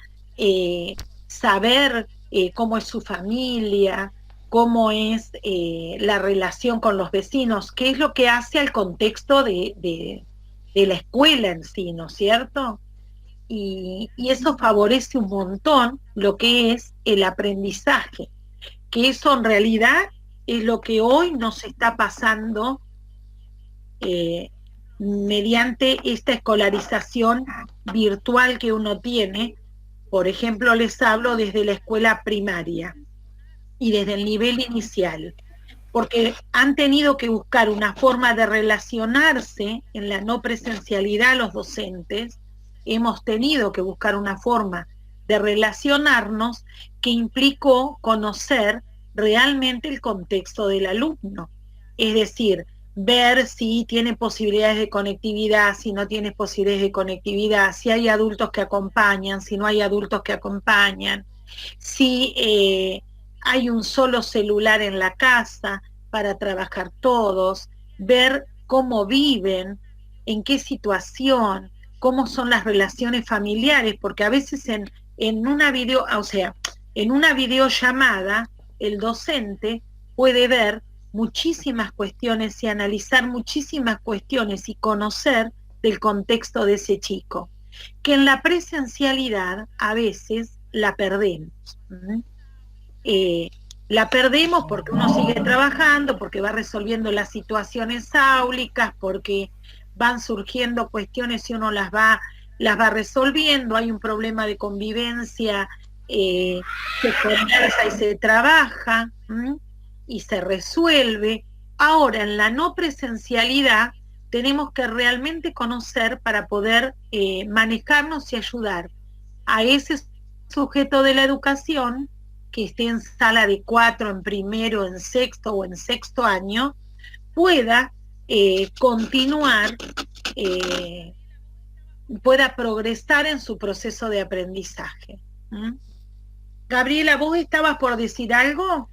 saber cómo es su familia, cómo es la relación con los vecinos, qué es lo que hace al contexto de la escuela en sí, ¿no es cierto? Y eso favorece un montón lo que es el aprendizaje, que eso en realidad es lo que hoy nos está pasando mediante esta escolarización virtual que uno tiene. Por ejemplo, les hablo desde la escuela primaria y desde el nivel inicial, porque han tenido que buscar una forma de relacionarse en la no presencialidad los docentes, hemos tenido que buscar una forma de relacionarnos que implicó conocer realmente el contexto del alumno, es decir, ver si tiene posibilidades de conectividad, si no tiene posibilidades de conectividad, si hay adultos que acompañan, si no hay adultos que acompañan, si hay un solo celular en la casa para trabajar todos, ver cómo viven, en qué situación, cómo son las relaciones familiares, porque a veces en una en una videollamada, el docente puede ver muchísimas cuestiones y analizar muchísimas cuestiones y conocer del contexto de ese chico, que en la presencialidad a veces la perdemos. La perdemos porque uno sigue trabajando, porque va resolviendo las situaciones áulicas, porque van surgiendo cuestiones y uno las va resolviendo, hay un problema de convivencia, se conversa y se trabaja, y se resuelve. Ahora, en la no presencialidad, tenemos que realmente conocer para poder manejarnos y ayudar a ese sujeto de la educación que esté en sala de 4, en primero, en sexto o en sexto año, pueda continuar, pueda progresar en su proceso de aprendizaje. Gabriela, ¿vos estabas por decir algo?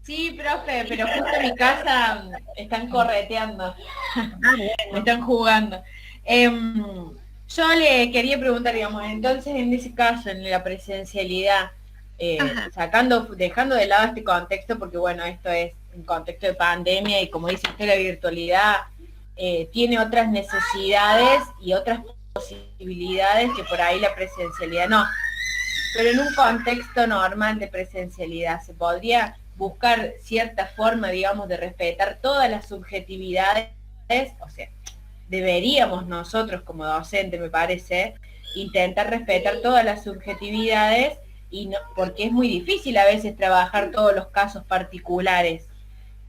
Sí, profe, pero justo en mi casa están correteando, me están jugando. Yo le quería preguntar, digamos, entonces en ese caso, en la presencialidad, dejando de lado este contexto, porque bueno, esto es un contexto de pandemia y como dice usted, la virtualidad tiene otras necesidades y otras posibilidades que por ahí la presencialidad no. Pero en un contexto normal de presencialidad, ¿se podría buscar cierta forma, digamos, de respetar todas las subjetividades? O sea, deberíamos nosotros como docentes, me parece, intentar respetar todas las subjetividades, y no, porque es muy difícil a veces trabajar todos los casos particulares.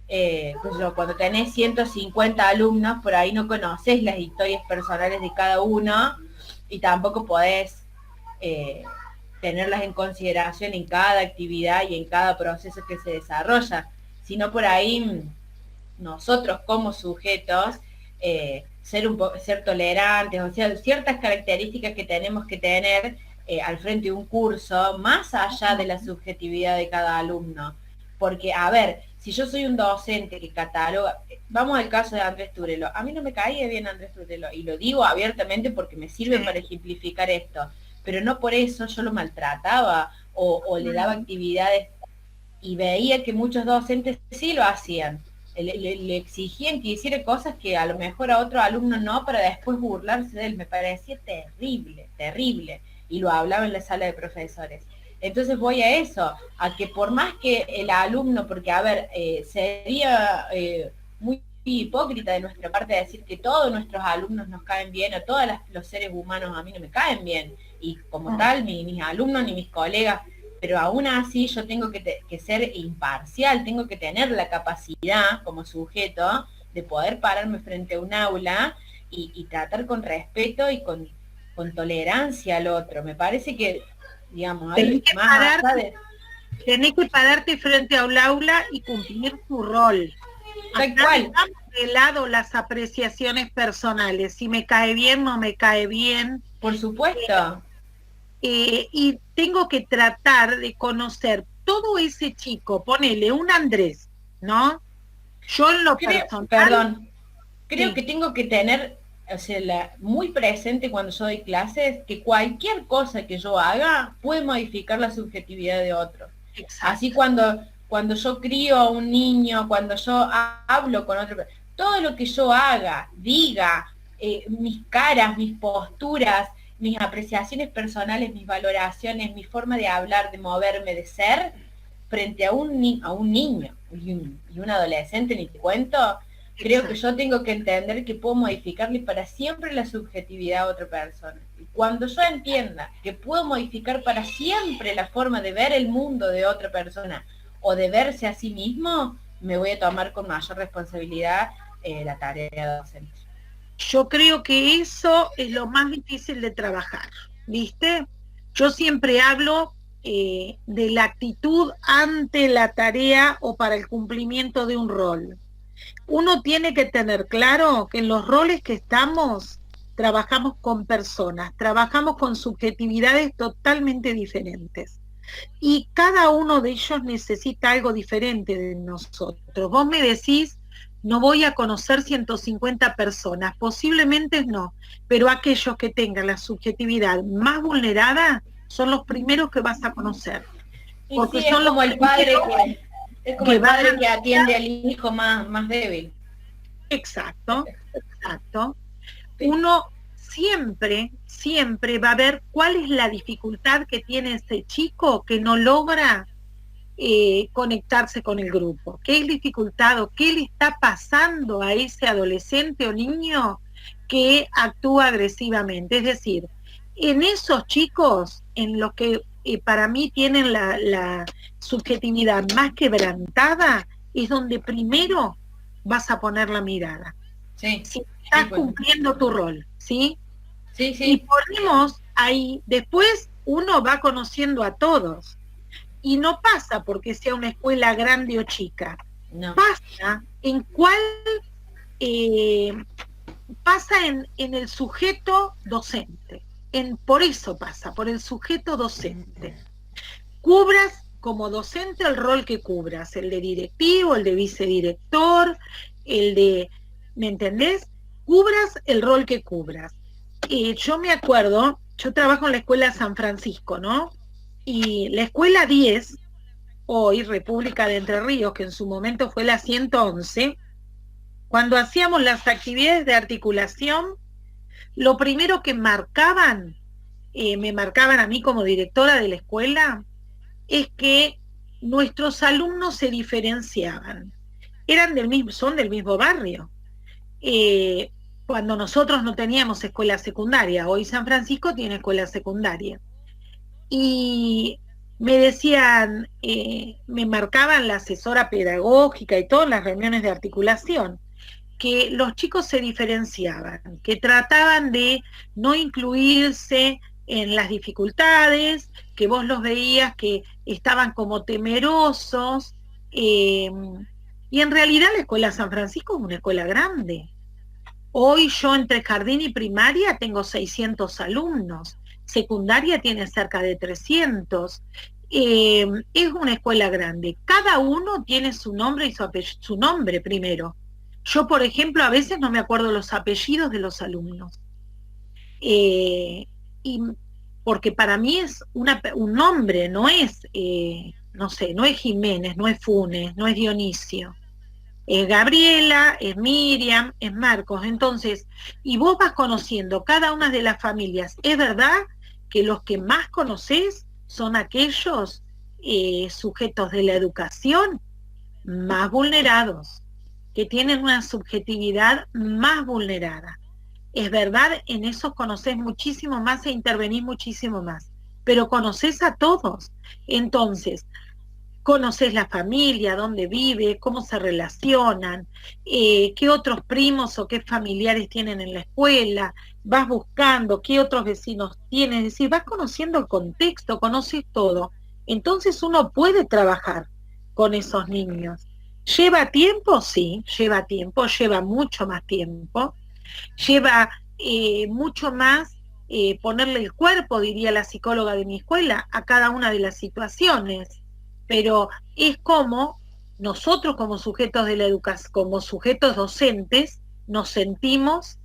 Pues cuando tenés 150 alumnos, por ahí no conoces las historias personales de cada uno y tampoco podés tenerlas en consideración en cada actividad y en cada proceso que se desarrolla, sino por ahí nosotros como sujetos ser tolerantes, o sea, ciertas características que tenemos que tener al frente de un curso, más allá de la subjetividad de cada alumno. Porque, a ver, si yo soy un docente que cataloga, vamos al caso de Andrés Turelo, a mí no me caía bien Andrés Turelo, y lo digo abiertamente porque me sirve para ejemplificar esto, pero no por eso yo lo maltrataba o le daba actividades, y veía que muchos docentes sí lo hacían, le exigían que hiciera cosas que a lo mejor a otro alumno no, para después burlarse de él. Me parecía terrible, terrible, y lo hablaba en la sala de profesores. Entonces voy a eso, a que por más que el alumno, porque a ver, sería muy hipócrita de nuestra parte decir que todos nuestros alumnos nos caen bien, o todos los seres humanos a mí no me caen bien, y como tal, ni mis alumnos ni mis colegas, pero aún así yo tengo que ser imparcial, tengo que tener la capacidad como sujeto de poder pararme frente a un aula y tratar con respeto y con tolerancia al otro. Me parece que, digamos, hay más allá de... Tenés que pararte frente a un aula y cumplir tu rol. Tal cual. De lado las apreciaciones personales, si me cae bien, no me cae bien. Por supuesto. Y tengo que tratar de conocer todo ese chico, ponele un Andrés, ¿no? Yo en lo personal... Creo que tengo que tener, o sea, muy presente cuando yo doy clases, que cualquier cosa que yo haga puede modificar la subjetividad de otro. Exacto. Así cuando yo crío a un niño, cuando yo hablo con otro, todo lo que yo haga, diga, mis caras, mis posturas, mis apreciaciones personales, mis valoraciones, mi forma de hablar, de moverme, de ser, frente a un niño y un adolescente, ni te cuento, creo que yo tengo que entender que puedo modificarle para siempre la subjetividad a otra persona. Y cuando yo entienda que puedo modificar para siempre la forma de ver el mundo de otra persona o de verse a sí mismo, me voy a tomar con mayor responsabilidad la tarea docente. Yo creo que eso es lo más difícil de trabajar, ¿viste? Yo siempre hablo de la actitud ante la tarea o para el cumplimiento de un rol. Uno tiene que tener claro que en los roles que estamos, trabajamos con personas, trabajamos con subjetividades totalmente diferentes. Y cada uno de ellos necesita algo diferente de nosotros. Vos me decís, no voy a conocer 150 personas, posiblemente no, pero aquellos que tengan la subjetividad más vulnerada son los primeros que vas a conocer. Porque sí, son como el padre que atiende al hijo más débil. Exacto. Uno siempre va a ver cuál es la dificultad que tiene ese chico que no logra conectarse con el grupo. ¿Qué dificultad o qué le está pasando a ese adolescente o niño que actúa agresivamente? Es decir, en esos chicos, en los que para mí tienen la subjetividad más quebrantada, es donde primero vas a poner la mirada. Sí. Si estás cumpliendo tu rol, ¿sí? Sí. Y ponemos ahí, después uno va conociendo a todos. Y no pasa porque sea una escuela grande o chica. No. Pasa en cuál, pasa en el sujeto docente. Por eso pasa, por el sujeto docente. Cubras como docente el rol que cubras, el de directivo, el de vicedirector, el de, ¿me entendés? Cubras el rol que cubras. Yo me acuerdo, yo trabajo en la escuela San Francisco, ¿no? Y la escuela 10, hoy República de Entre Ríos, que en su momento fue la 111, cuando hacíamos las actividades de articulación, lo primero que marcaban, me marcaban a mí como directora de la escuela, es que nuestros alumnos se diferenciaban. Son del mismo barrio. Cuando nosotros no teníamos escuela secundaria, hoy San Francisco tiene escuela secundaria. Y me decían, me marcaban la asesora pedagógica y todas las reuniones de articulación, que los chicos se diferenciaban, que trataban de no incluirse en las dificultades, que vos los veías que estaban como temerosos, y en realidad la escuela San Francisco es una escuela grande. Hoy yo entre jardín y primaria tengo 600 alumnos, secundaria tiene cerca de 300, es una escuela grande, cada uno tiene su nombre y su nombre primero. Yo, por ejemplo, a veces no me acuerdo los apellidos de los alumnos. Y porque para mí es un nombre, no es, no sé, no es Jiménez, no es Funes, no es Dionisio. Es Gabriela, es Miriam, es Marcos. Entonces, y vos vas conociendo cada una de las familias. Es verdad que los que más conocés son aquellos sujetos de la educación más vulnerados. que tienen una subjetividad más vulnerada. Es verdad, en eso conocés muchísimo más e intervenís muchísimo más, pero conocés a todos. Entonces, conoces la familia, dónde vive, cómo se relacionan, qué otros primos o qué familiares tienen en la escuela, vas buscando qué otros vecinos tienen, es decir, vas conociendo el contexto, conoces todo. Entonces uno puede trabajar con esos niños. ¿Lleva tiempo? Sí, lleva mucho más tiempo, lleva mucho más ponerle el cuerpo, diría la psicóloga de mi escuela, a cada una de las situaciones. Pero es como nosotros como sujetos de la educación, como sujetos docentes, nos sentimos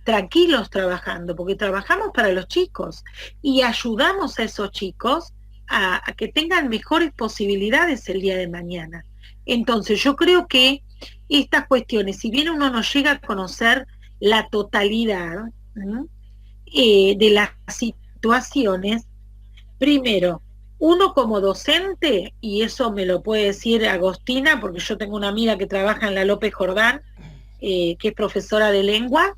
tranquilos trabajando, porque trabajamos para los chicos y ayudamos a esos chicos a que tengan mejores posibilidades el día de mañana. Entonces yo creo que estas cuestiones, si bien uno no llega a conocer la totalidad de las situaciones, primero, uno como docente, y eso me lo puede decir Agostina, porque yo tengo una amiga que trabaja en la López Jordán, que es profesora de lengua,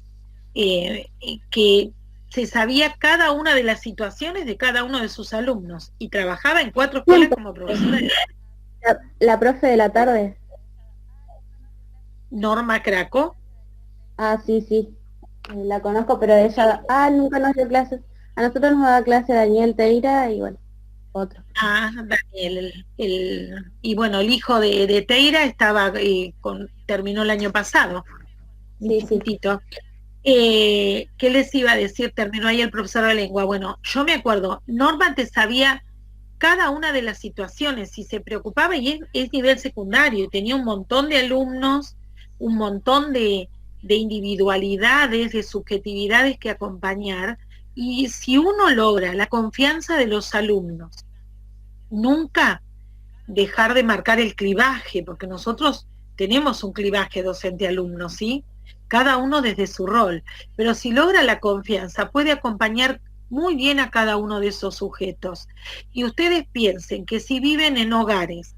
que se sabía cada una de las situaciones de cada uno de sus alumnos, y trabajaba en 4 escuelas como profesora de La profe de la tarde. Norma Craco. Ah, sí, la conozco, pero ella, nunca nos dio clases. A nosotros nos daba clase Daniel Teira y bueno, otro. Daniel, y bueno, el hijo de Teira estaba, terminó el año pasado, Sí. ¿Qué les iba a decir? Terminó ahí el profesor de lengua. Bueno, yo me acuerdo, Norma te sabía cada una de las situaciones y se preocupaba, y es nivel secundario, y tenía un montón de alumnos, un montón de individualidades, de subjetividades que acompañar, y si uno logra la confianza de los alumnos, nunca dejar de marcar el clivaje, porque nosotros tenemos un clivaje docente-alumno, ¿sí? Cada uno desde su rol, pero si logra la confianza, puede acompañar muy bien a cada uno de esos sujetos. Y ustedes piensen que si viven en hogares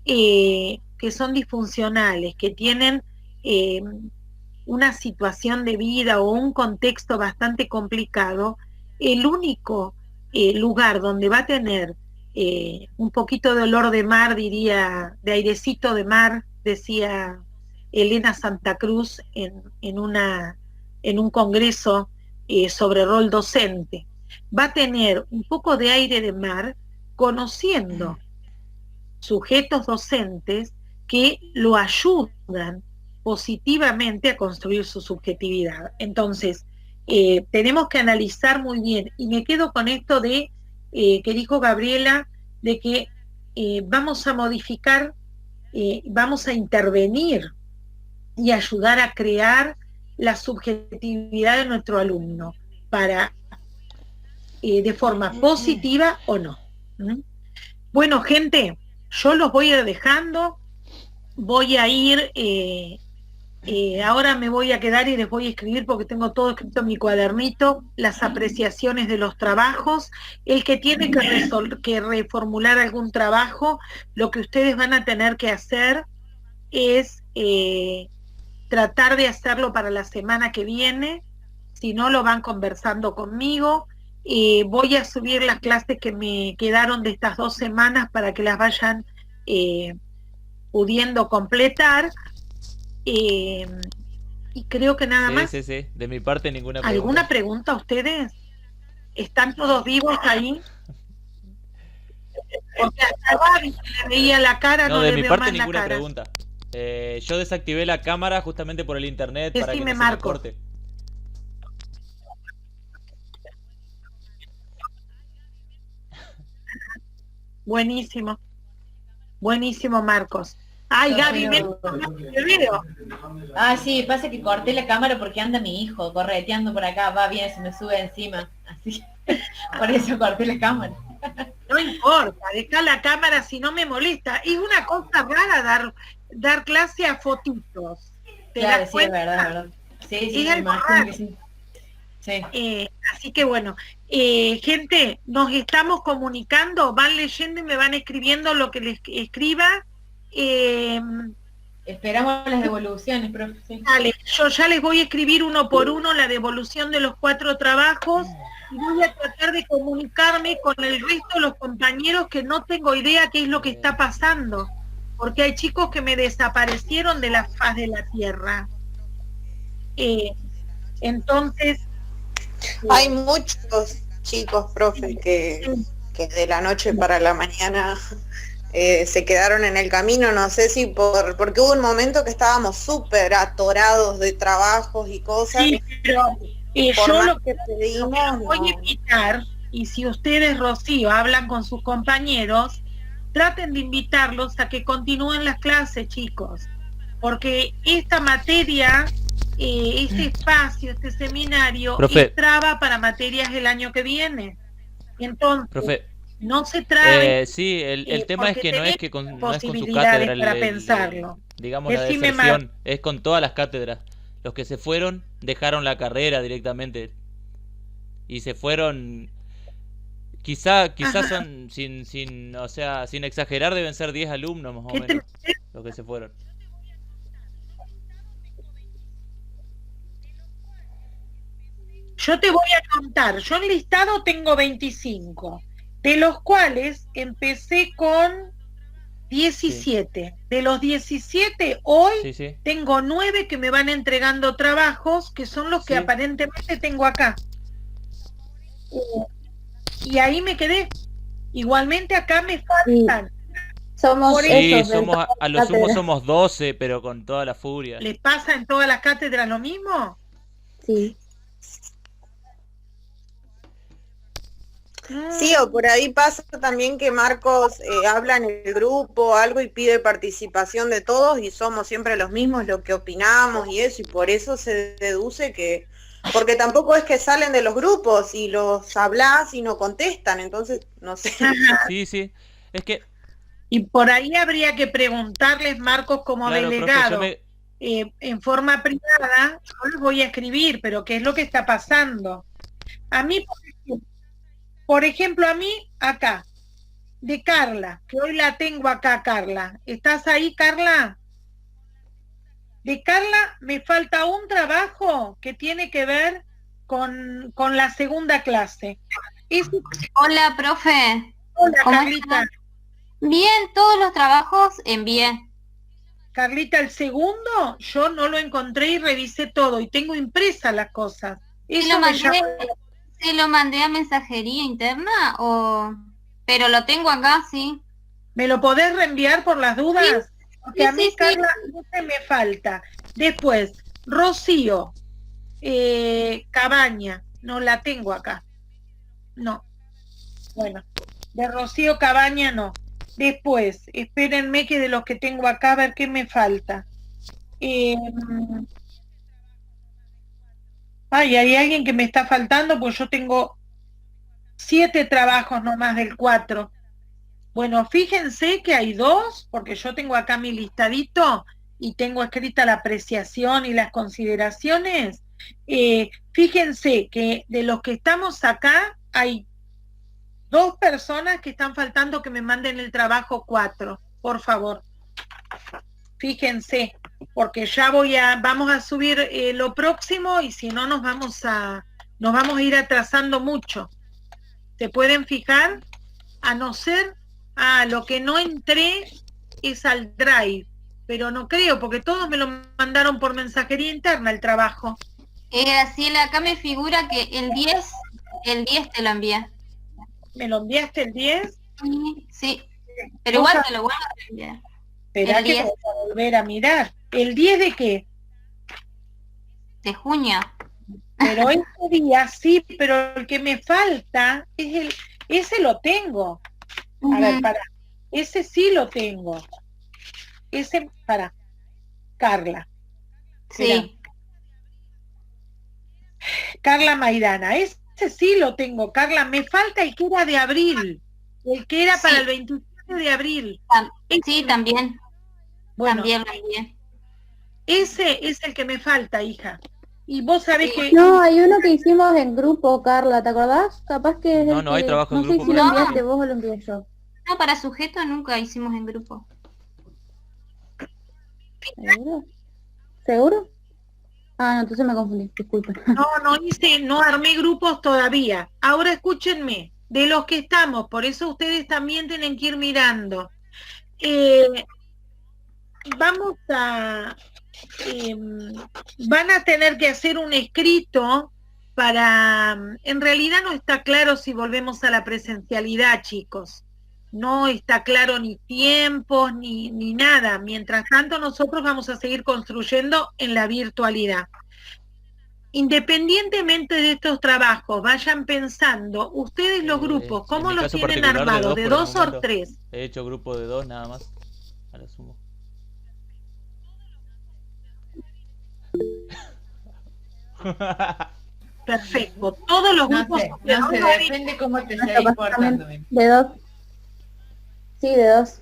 que son disfuncionales, que tienen una situación de vida o un contexto bastante complicado, el único lugar donde va a tener un poquito de olor de mar, diría, de airecito de mar, decía Elena Santa Cruz en un congreso sobre rol docente, va a tener un poco de aire de mar conociendo sujetos docentes que lo ayudan positivamente a construir su subjetividad. Entonces, tenemos que analizar muy bien, y me quedo con esto de que dijo Gabriela, de que vamos a modificar, vamos a intervenir y ayudar a crear la subjetividad de nuestro alumno para de forma positiva o no. Bueno, gente, yo los voy a ir dejando, voy a ir, ahora me voy a quedar y les voy a escribir, porque tengo todo escrito en mi cuadernito, las apreciaciones de los trabajos. El que tiene que reformular algún trabajo, lo que ustedes van a tener que hacer es tratar de hacerlo para la semana que viene, si no lo van conversando conmigo. Voy a subir las clases que me quedaron de estas 2 semanas para que las vayan pudiendo completar, y creo que nada más. Sí, de mi parte ninguna pregunta. ¿Alguna pregunta a ustedes? ¿Están todos vivos ahí? Porque hasta Gaby le veía la cara, no de le mi veo parte más la ninguna cara. pregunta. Yo desactivé la cámara justamente por el internet para que no se me Marco. corte. Buenísimo, Marcos. Ay, Gaby, te veo. Sí, pasa que corté la cámara porque anda mi hijo correteando por acá, va bien, se me sube encima, así, por eso corté la cámara. No importa, deja la cámara si no me molesta. Es una cosa rara dar clase a fotitos. Claro, sí, es verdad. Sí, me imagino que sí. Sí. Así que bueno, gente, nos estamos comunicando, van leyendo y me van escribiendo lo que les escriba. Esperamos las devoluciones, profe. Sí. Dale, yo ya les voy a escribir uno por uno la devolución de los 4 trabajos y voy a tratar de comunicarme con el resto de los compañeros que no tengo idea qué es lo que está pasando, porque hay chicos que me desaparecieron de la faz de la tierra. Entonces... Hay muchos chicos, profe, que de la noche para la mañana se quedaron en el camino, no sé si porque hubo un momento que estábamos súper atorados de trabajos y cosas. Sí, pero por yo más lo que pedimos, voy a invitar, y si ustedes, Rocío, hablan con sus compañeros, traten de invitarlos a que continúen las clases, chicos, porque esta materia, este espacio, este seminario, Profe. es traba para materias del año que viene. Entonces, Profe, no se trabe. sí, el tema es porque que no es tenés no es con su posibilidades cátedra para pensarlo. digamos, la Decime, deserción, es con todas las cátedras. Los que se fueron dejaron la carrera directamente y se fueron, quizá son o sea, sin exagerar, deben ser 10 alumnos más o menos los que se fueron. Yo te voy a contar, yo en listado tengo 25, de los cuales empecé con 17. Sí. De los 17, hoy sí. Tengo 9 que me van entregando trabajos, que son los que aparentemente tengo acá. Y ahí me quedé. Igualmente acá me faltan. Somos a lo sumo somos 12, pero con toda la furia. ¿Les pasa en todas las cátedras lo mismo? Sí. Sí, o por ahí pasa también que Marcos habla en el grupo algo y pide participación de todos y somos siempre los mismos lo que opinamos y eso, y por eso se deduce que, porque tampoco es que salen de los grupos y los hablas y no contestan, entonces no sé. Sí, es que... Y por ahí habría que preguntarles, Marcos, como delegado, profe, en forma privada, yo les voy a escribir, pero ¿qué es lo que está pasando? A mí, por ejemplo, a mí, acá, de Carla, que hoy la tengo acá, Carla. ¿Estás ahí, Carla? De Carla me falta un trabajo que tiene que ver con la segunda clase. Hola, profe. Hola, Carlita. Está? Bien, todos los trabajos envié. Carlita, el segundo yo no lo encontré y revisé todo y tengo impresas las cosas. ¿Se lo mandé a mensajería interna o...? Pero lo tengo acá, sí. ¿Me lo podés reenviar por las dudas? Sí, porque a mí, Carla, no se me falta. Después, Rocío, Cabaña, no la tengo acá. No. Bueno, de Rocío Cabaña no. Después, espérenme que de los que tengo acá, a ver qué me falta. Hay alguien que me está faltando, pues yo tengo 7 trabajos nomás del 4. Bueno, fíjense que hay 2, porque yo tengo acá mi listadito y tengo escrita la apreciación y las consideraciones. Fíjense que de los que estamos acá, hay 2 personas que están faltando que me manden el trabajo 4, por favor. Fíjense, porque ya vamos a subir lo próximo y si no nos vamos a ir atrasando mucho. ¿Se pueden fijar? A no ser, lo que no entré es al Drive, pero no creo, porque todos me lo mandaron por mensajería interna el trabajo. Graciela, acá me figura que el 10 te lo envié. ¿Me lo enviaste el 10? Sí, pero igual te lo vuelvo a enviar. Esperá que voy a volver a mirar. ¿El 10 de qué? De junio. Pero ese día sí, pero el que me falta es ese lo tengo. A ver, ese sí lo tengo. Ese, Carla. Sí. Mirá. Carla Maidana, ese sí lo tengo, Carla. Me falta el que era de abril, el que era para el 27 de abril. Sí, también. Bueno, también. Ese es el que me falta, hija. Y vos sabés que... No, hay uno que hicimos en grupo, Carla, ¿te acordás? Capaz que... No hay trabajo en grupo. No sé si lo enviaste vos o lo envié yo. No, para sujeto nunca hicimos en grupo. ¿Seguro? ¿Seguro? Ah, no, entonces me confundí, disculpen. No armé grupos todavía. Ahora escúchenme, de los que estamos, por eso ustedes también tienen que ir mirando. Vamos a, van a tener que hacer un escrito para, en realidad no está claro si volvemos a la presencialidad, chicos. No está claro ni tiempos ni nada. Mientras tanto, nosotros vamos a seguir construyendo en la virtualidad. Independientemente de estos trabajos, vayan pensando, ustedes los grupos, ¿cómo los tienen armados? ¿De dos o tres? He hecho grupo de 2 nada más. Ahora sumo. Perfecto. Todos los grupos... No sé, depende cómo te seguís portando. De 2. Sí, de 2.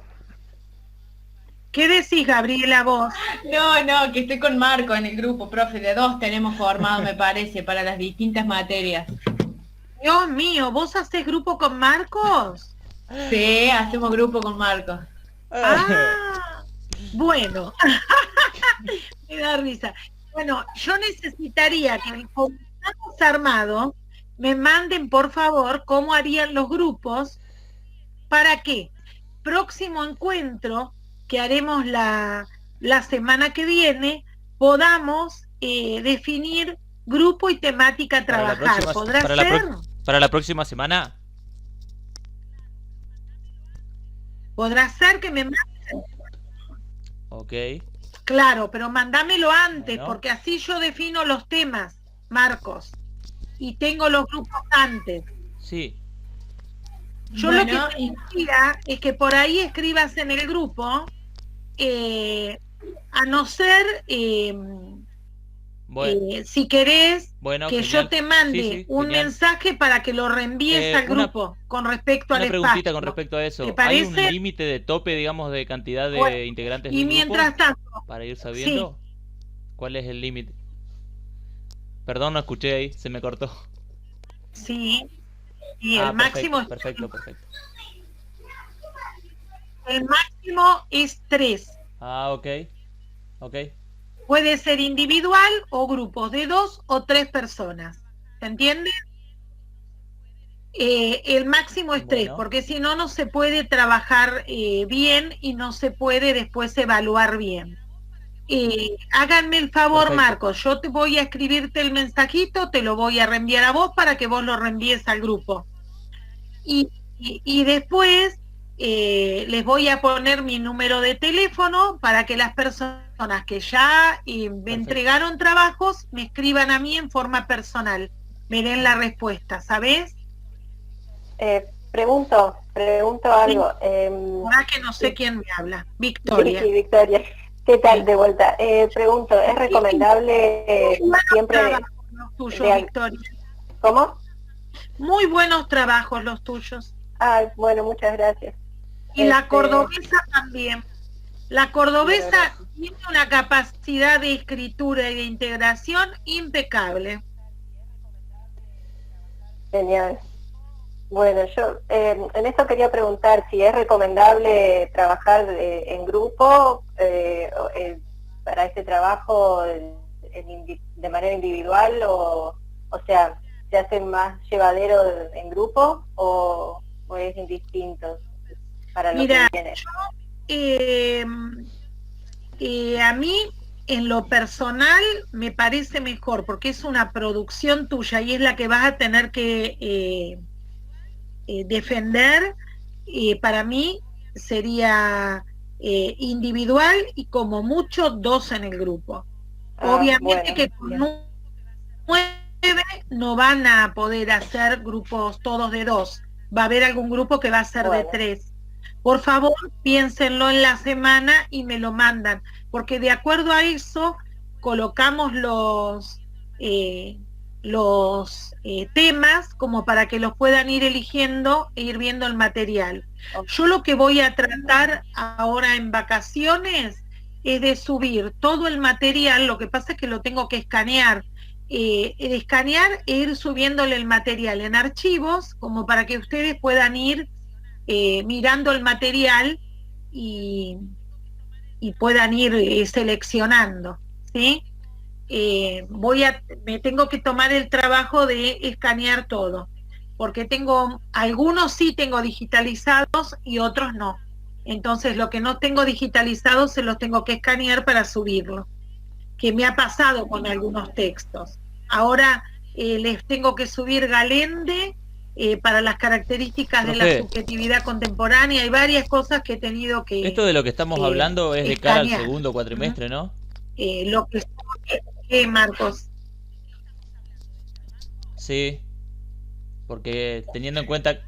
¿Qué decís, Gabriela, vos? No, que estoy con Marco en el grupo, profe, de 2 tenemos formado, me parece, para las distintas materias. Dios mío, ¿vos haces grupo con Marcos? Sí, hacemos grupo con Marcos. Ah, bueno. Me da risa. Bueno, yo necesitaría que como estamos armados, me manden, por favor, cómo harían los grupos para que próximo encuentro que haremos la semana que viene, podamos definir grupo y temática a trabajar. ¿Podrá ser? ¿Para la próxima semana? ¿Podrá ser que me manden? Ok. Claro, pero mándamelo antes, Bueno. porque así yo defino los temas, Marcos, y tengo los grupos antes. Sí. Yo Bueno, lo que te diría es que por ahí escribas en el grupo, a no ser, Bueno, si querés, bueno, que genial. yo te mande Sí, un genial. mensaje para que lo reenvíes al grupo con respecto al Una espacio. preguntita con respecto a eso. ¿Te ¿Hay un parece? límite de tope, digamos, de cantidad de Bueno, integrantes y del mientras grupo? tanto, Para ir sabiendo. ¿Cuál es el límite? Perdón, no escuché ahí, se me cortó. sí, y Ah, el máximo perfecto. el máximo es 3. Ah, ok. Puede ser individual o grupos de 2 o 3 personas. ¿Se entiende? El máximo es 3, Bueno. porque si no, no se puede trabajar bien y no se puede después evaluar bien. Háganme el favor, Perfecto. Marcos, yo te voy a escribirte el mensajito, te lo voy a reenviar a vos para que vos lo reenvíes al grupo. Y después les voy a poner mi número de teléfono para que las personas que ya me entregaron trabajos me escriban a mí en forma personal, me den la respuesta, ¿sabes? Pregunto algo. Ahora que no sé quién me habla. Victoria. Sí, Victoria. ¿Qué tal de vuelta? Pregunto, ¿es recomendable siempre... Trabajos los tuyos, Victoria. ¿Cómo? Muy buenos trabajos los tuyos. Ah, bueno, muchas gracias. Y la cordobesa también. La cordobesa Gracias. tiene una capacidad de escritura y de integración impecable. Genial. Bueno, yo en esto quería preguntar si es recomendable trabajar en grupo para este trabajo de manera individual o sea, ¿se hace más llevadero en grupo o es indistinto para lo Mira, que viene? A mí, en lo personal, me parece mejor, porque es una producción tuya y es la que vas a tener que defender. Para mí sería individual y como mucho 2 en el grupo. Obviamente bueno, que con 9 no van a poder hacer grupos todos de 2. Va a haber algún grupo que va a ser de 3. Por favor, piénsenlo en la semana y me lo mandan, porque de acuerdo a eso colocamos los temas como para que los puedan ir eligiendo e ir viendo el material. Yo lo que voy a tratar ahora en vacaciones es de subir todo el material, lo que pasa es que lo tengo que escanear, escanear e ir subiéndole el material en archivos como para que ustedes puedan ir mirando el material y y puedan ir seleccionando, ¿sí? Me tengo que tomar el trabajo de escanear todo, porque tengo, algunos sí tengo digitalizados y otros no. Entonces lo que no tengo digitalizado se los tengo que escanear para subirlo, que me ha pasado con algunos textos. Ahora les tengo que subir Galende para las características de la Profe, subjetividad contemporánea. Hay varias cosas que he tenido esto de lo que estamos hablando es de cara al escanear. segundo cuatrimestre, ¿no? Lo que Marcos. Sí, porque teniendo en cuenta...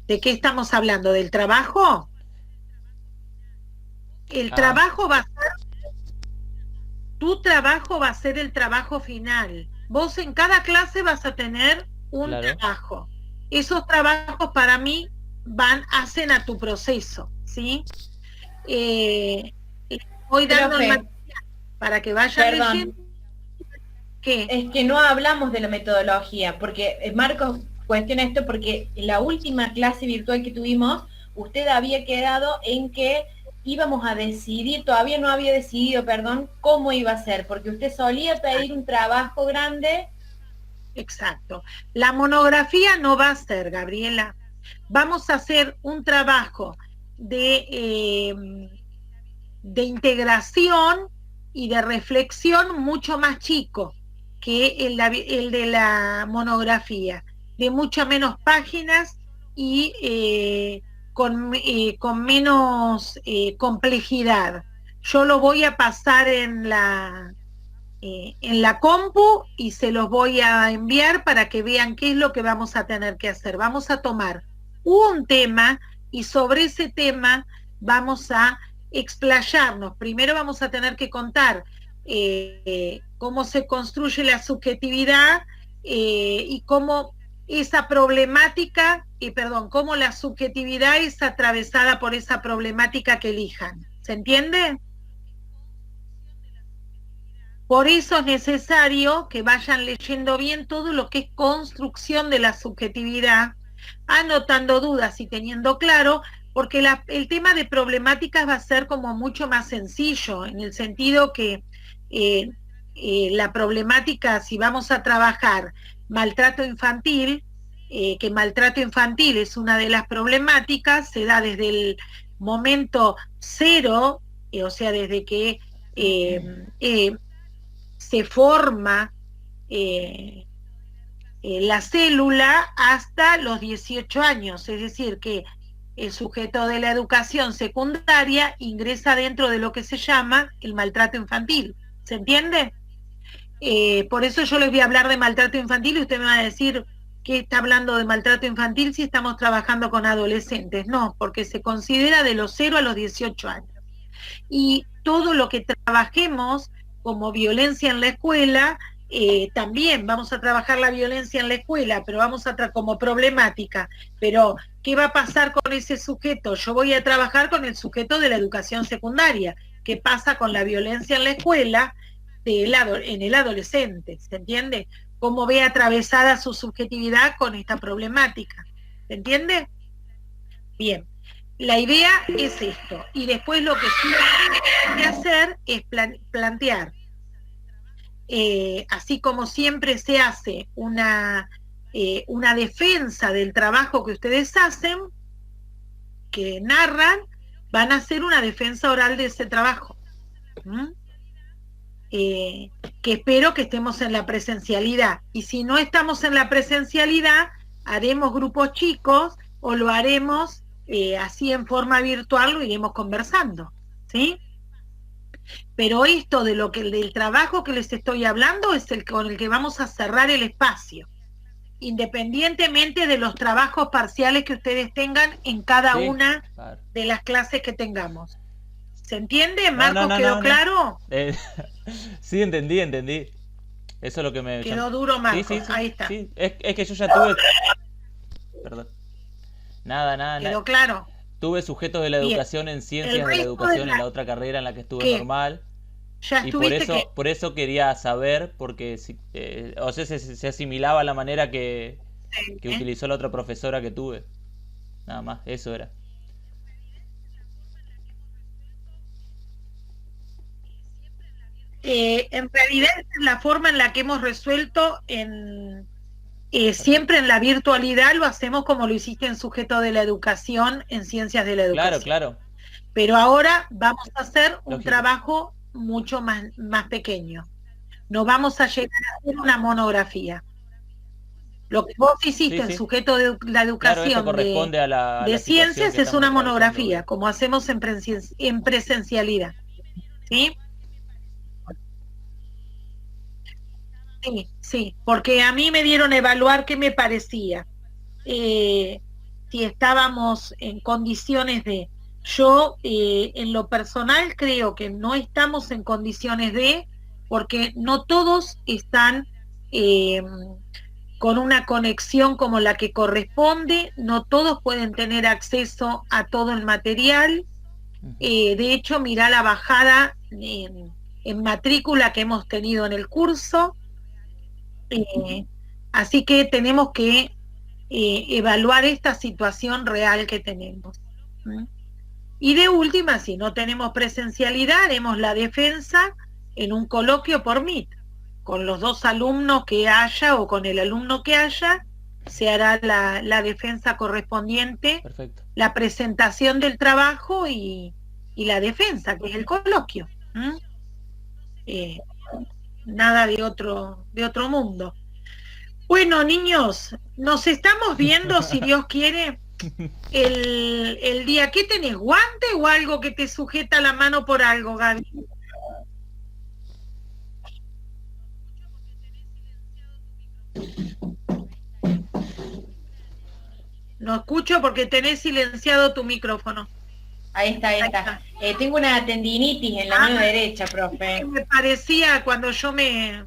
¿De qué estamos hablando? ¿Del trabajo? El trabajo va a ser, tu trabajo va a ser el trabajo final. Vos en cada clase vas a tener un trabajo. Esos trabajos para mí hacen a tu proceso, ¿sí? Voy dando el material para que vayan leyendo. ¿Qué? Es que no hablamos de la metodología, porque Marcos cuestiona esto porque en la última clase virtual que tuvimos, usted había quedado en que íbamos a decidir, todavía no había decidido, perdón, cómo iba a ser, porque usted solía pedir un trabajo grande. Exacto. La monografía no va a ser, Gabriela. Vamos a hacer un trabajo de integración y de reflexión mucho más chico que el de la monografía, de muchas menos páginas y con menos complejidad. Yo lo voy a pasar en la compu y se los voy a enviar para que vean qué es lo que vamos a tener que hacer. Vamos a tomar un tema y sobre ese tema vamos a explayarnos. Primero vamos a tener que contar cómo se construye la subjetividad y cómo esa problemática, cómo la subjetividad es atravesada por esa problemática que elijan. ¿Se entiende? Por eso es necesario que vayan leyendo bien todo lo que es construcción de la subjetividad, anotando dudas y teniendo claro, porque el tema de problemáticas va a ser como mucho más sencillo, en el sentido que la problemática, si vamos a trabajar maltrato infantil, que maltrato infantil es una de las problemáticas, se da desde el momento cero, o sea, desde que se forma la célula hasta los 18 años, es decir, que el sujeto de la educación secundaria ingresa dentro de lo que se llama el maltrato infantil. ¿Se entiende? Por eso yo les voy a hablar de maltrato infantil y usted me va a decir que está hablando de maltrato infantil si estamos trabajando con adolescentes. No, porque se considera de los 0 a los 18 años. Y todo lo que trabajemos como violencia en la escuela, también vamos a trabajar la violencia en la escuela, pero vamos a como problemática. Pero, ¿qué va a pasar con ese sujeto? Yo voy a trabajar con el sujeto de la educación secundaria. ¿Qué pasa con la violencia en la escuela en el adolescente? ¿Se entiende? Cómo ve atravesada su subjetividad con esta problemática. ¿Se entiende? Bien. La idea es esto, y después lo que sí hay que hacer es plantear, así como siempre se hace una defensa del trabajo que ustedes hacen, que narran, van a hacer una defensa oral de ese trabajo. Que espero que estemos en la presencialidad, y si no estamos en la presencialidad, haremos grupos chicos o lo haremos así en forma virtual, lo iremos conversando, ¿sí? Pero esto del trabajo que les estoy hablando es con el que vamos a cerrar el espacio, independientemente de los trabajos parciales que ustedes tengan en cada una de las clases que tengamos. ¿Se entiende? ¿Marcos quedó claro? Sí, entendí. Eso es lo que me... Quedó duro, Marcos, sí, ahí está. Sí. Es que yo ya tuve... Perdón. Nada. ¿Quedó claro? Tuve sujetos de la educación en ciencias de la educación en la otra carrera en la que estuve normal. Ya y por eso quería saber, porque o sea, se asimilaba a la manera que utilizó la otra profesora que tuve. Nada más, eso era. En realidad esa es la forma en la que hemos resuelto siempre en la virtualidad, lo hacemos como lo hiciste en sujeto de la educación, en ciencias de la educación. Claro. Pero ahora vamos a hacer un Lógico. trabajo mucho más pequeño. No vamos a llegar a hacer una monografía. Lo que vos hiciste Sí, en sí. sujeto de la Claro, educación eso corresponde a la de situación ciencias que es estamos una atravesando monografía, hoy. como hacemos en presencialidad. ¿Sí? Sí, porque a mí me dieron a evaluar qué me parecía. Si estábamos en condiciones de... Yo, en lo personal, creo que no estamos en condiciones de, porque no todos están con una conexión como la que corresponde, no todos pueden tener acceso a todo el material. De hecho, mirá la bajada en matrícula que hemos tenido en el curso. Así que tenemos que evaluar esta situación real que tenemos. Y de última, si no tenemos presencialidad, haremos la defensa en un coloquio por Meet. Con los dos alumnos que haya o con el alumno que haya, se hará la defensa correspondiente, Perfecto. la presentación del trabajo y la defensa, que es el coloquio. Nada de otro mundo. Bueno, niños, nos estamos viendo, si Dios quiere, el día. ¿Qué tenés, guante o algo que te sujeta la mano por algo, Gaby? No escucho porque tenés silenciado tu micrófono. Ahí está. Tengo una tendinitis en la mano derecha, profe. Me parecía cuando yo me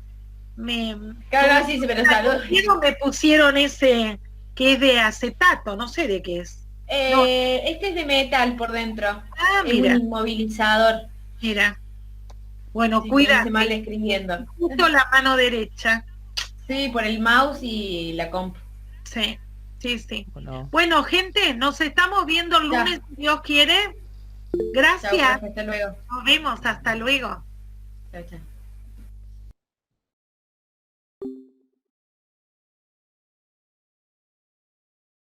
Claro, sí, pero salud. me pusieron ese que es de acetato, no sé de qué es. No. Este es de metal por dentro. Ah, Es mira. un inmovilizador. Mira. Bueno, Sí, cuida. estoy mal escribiendo. Justo la mano derecha. Sí, por el mouse y la compu. Sí. Bueno, Bueno, gente, nos estamos viendo el lunes, si Dios quiere. Chao, Gracias. profe, hasta luego. Nos vemos. Hasta luego. Chao.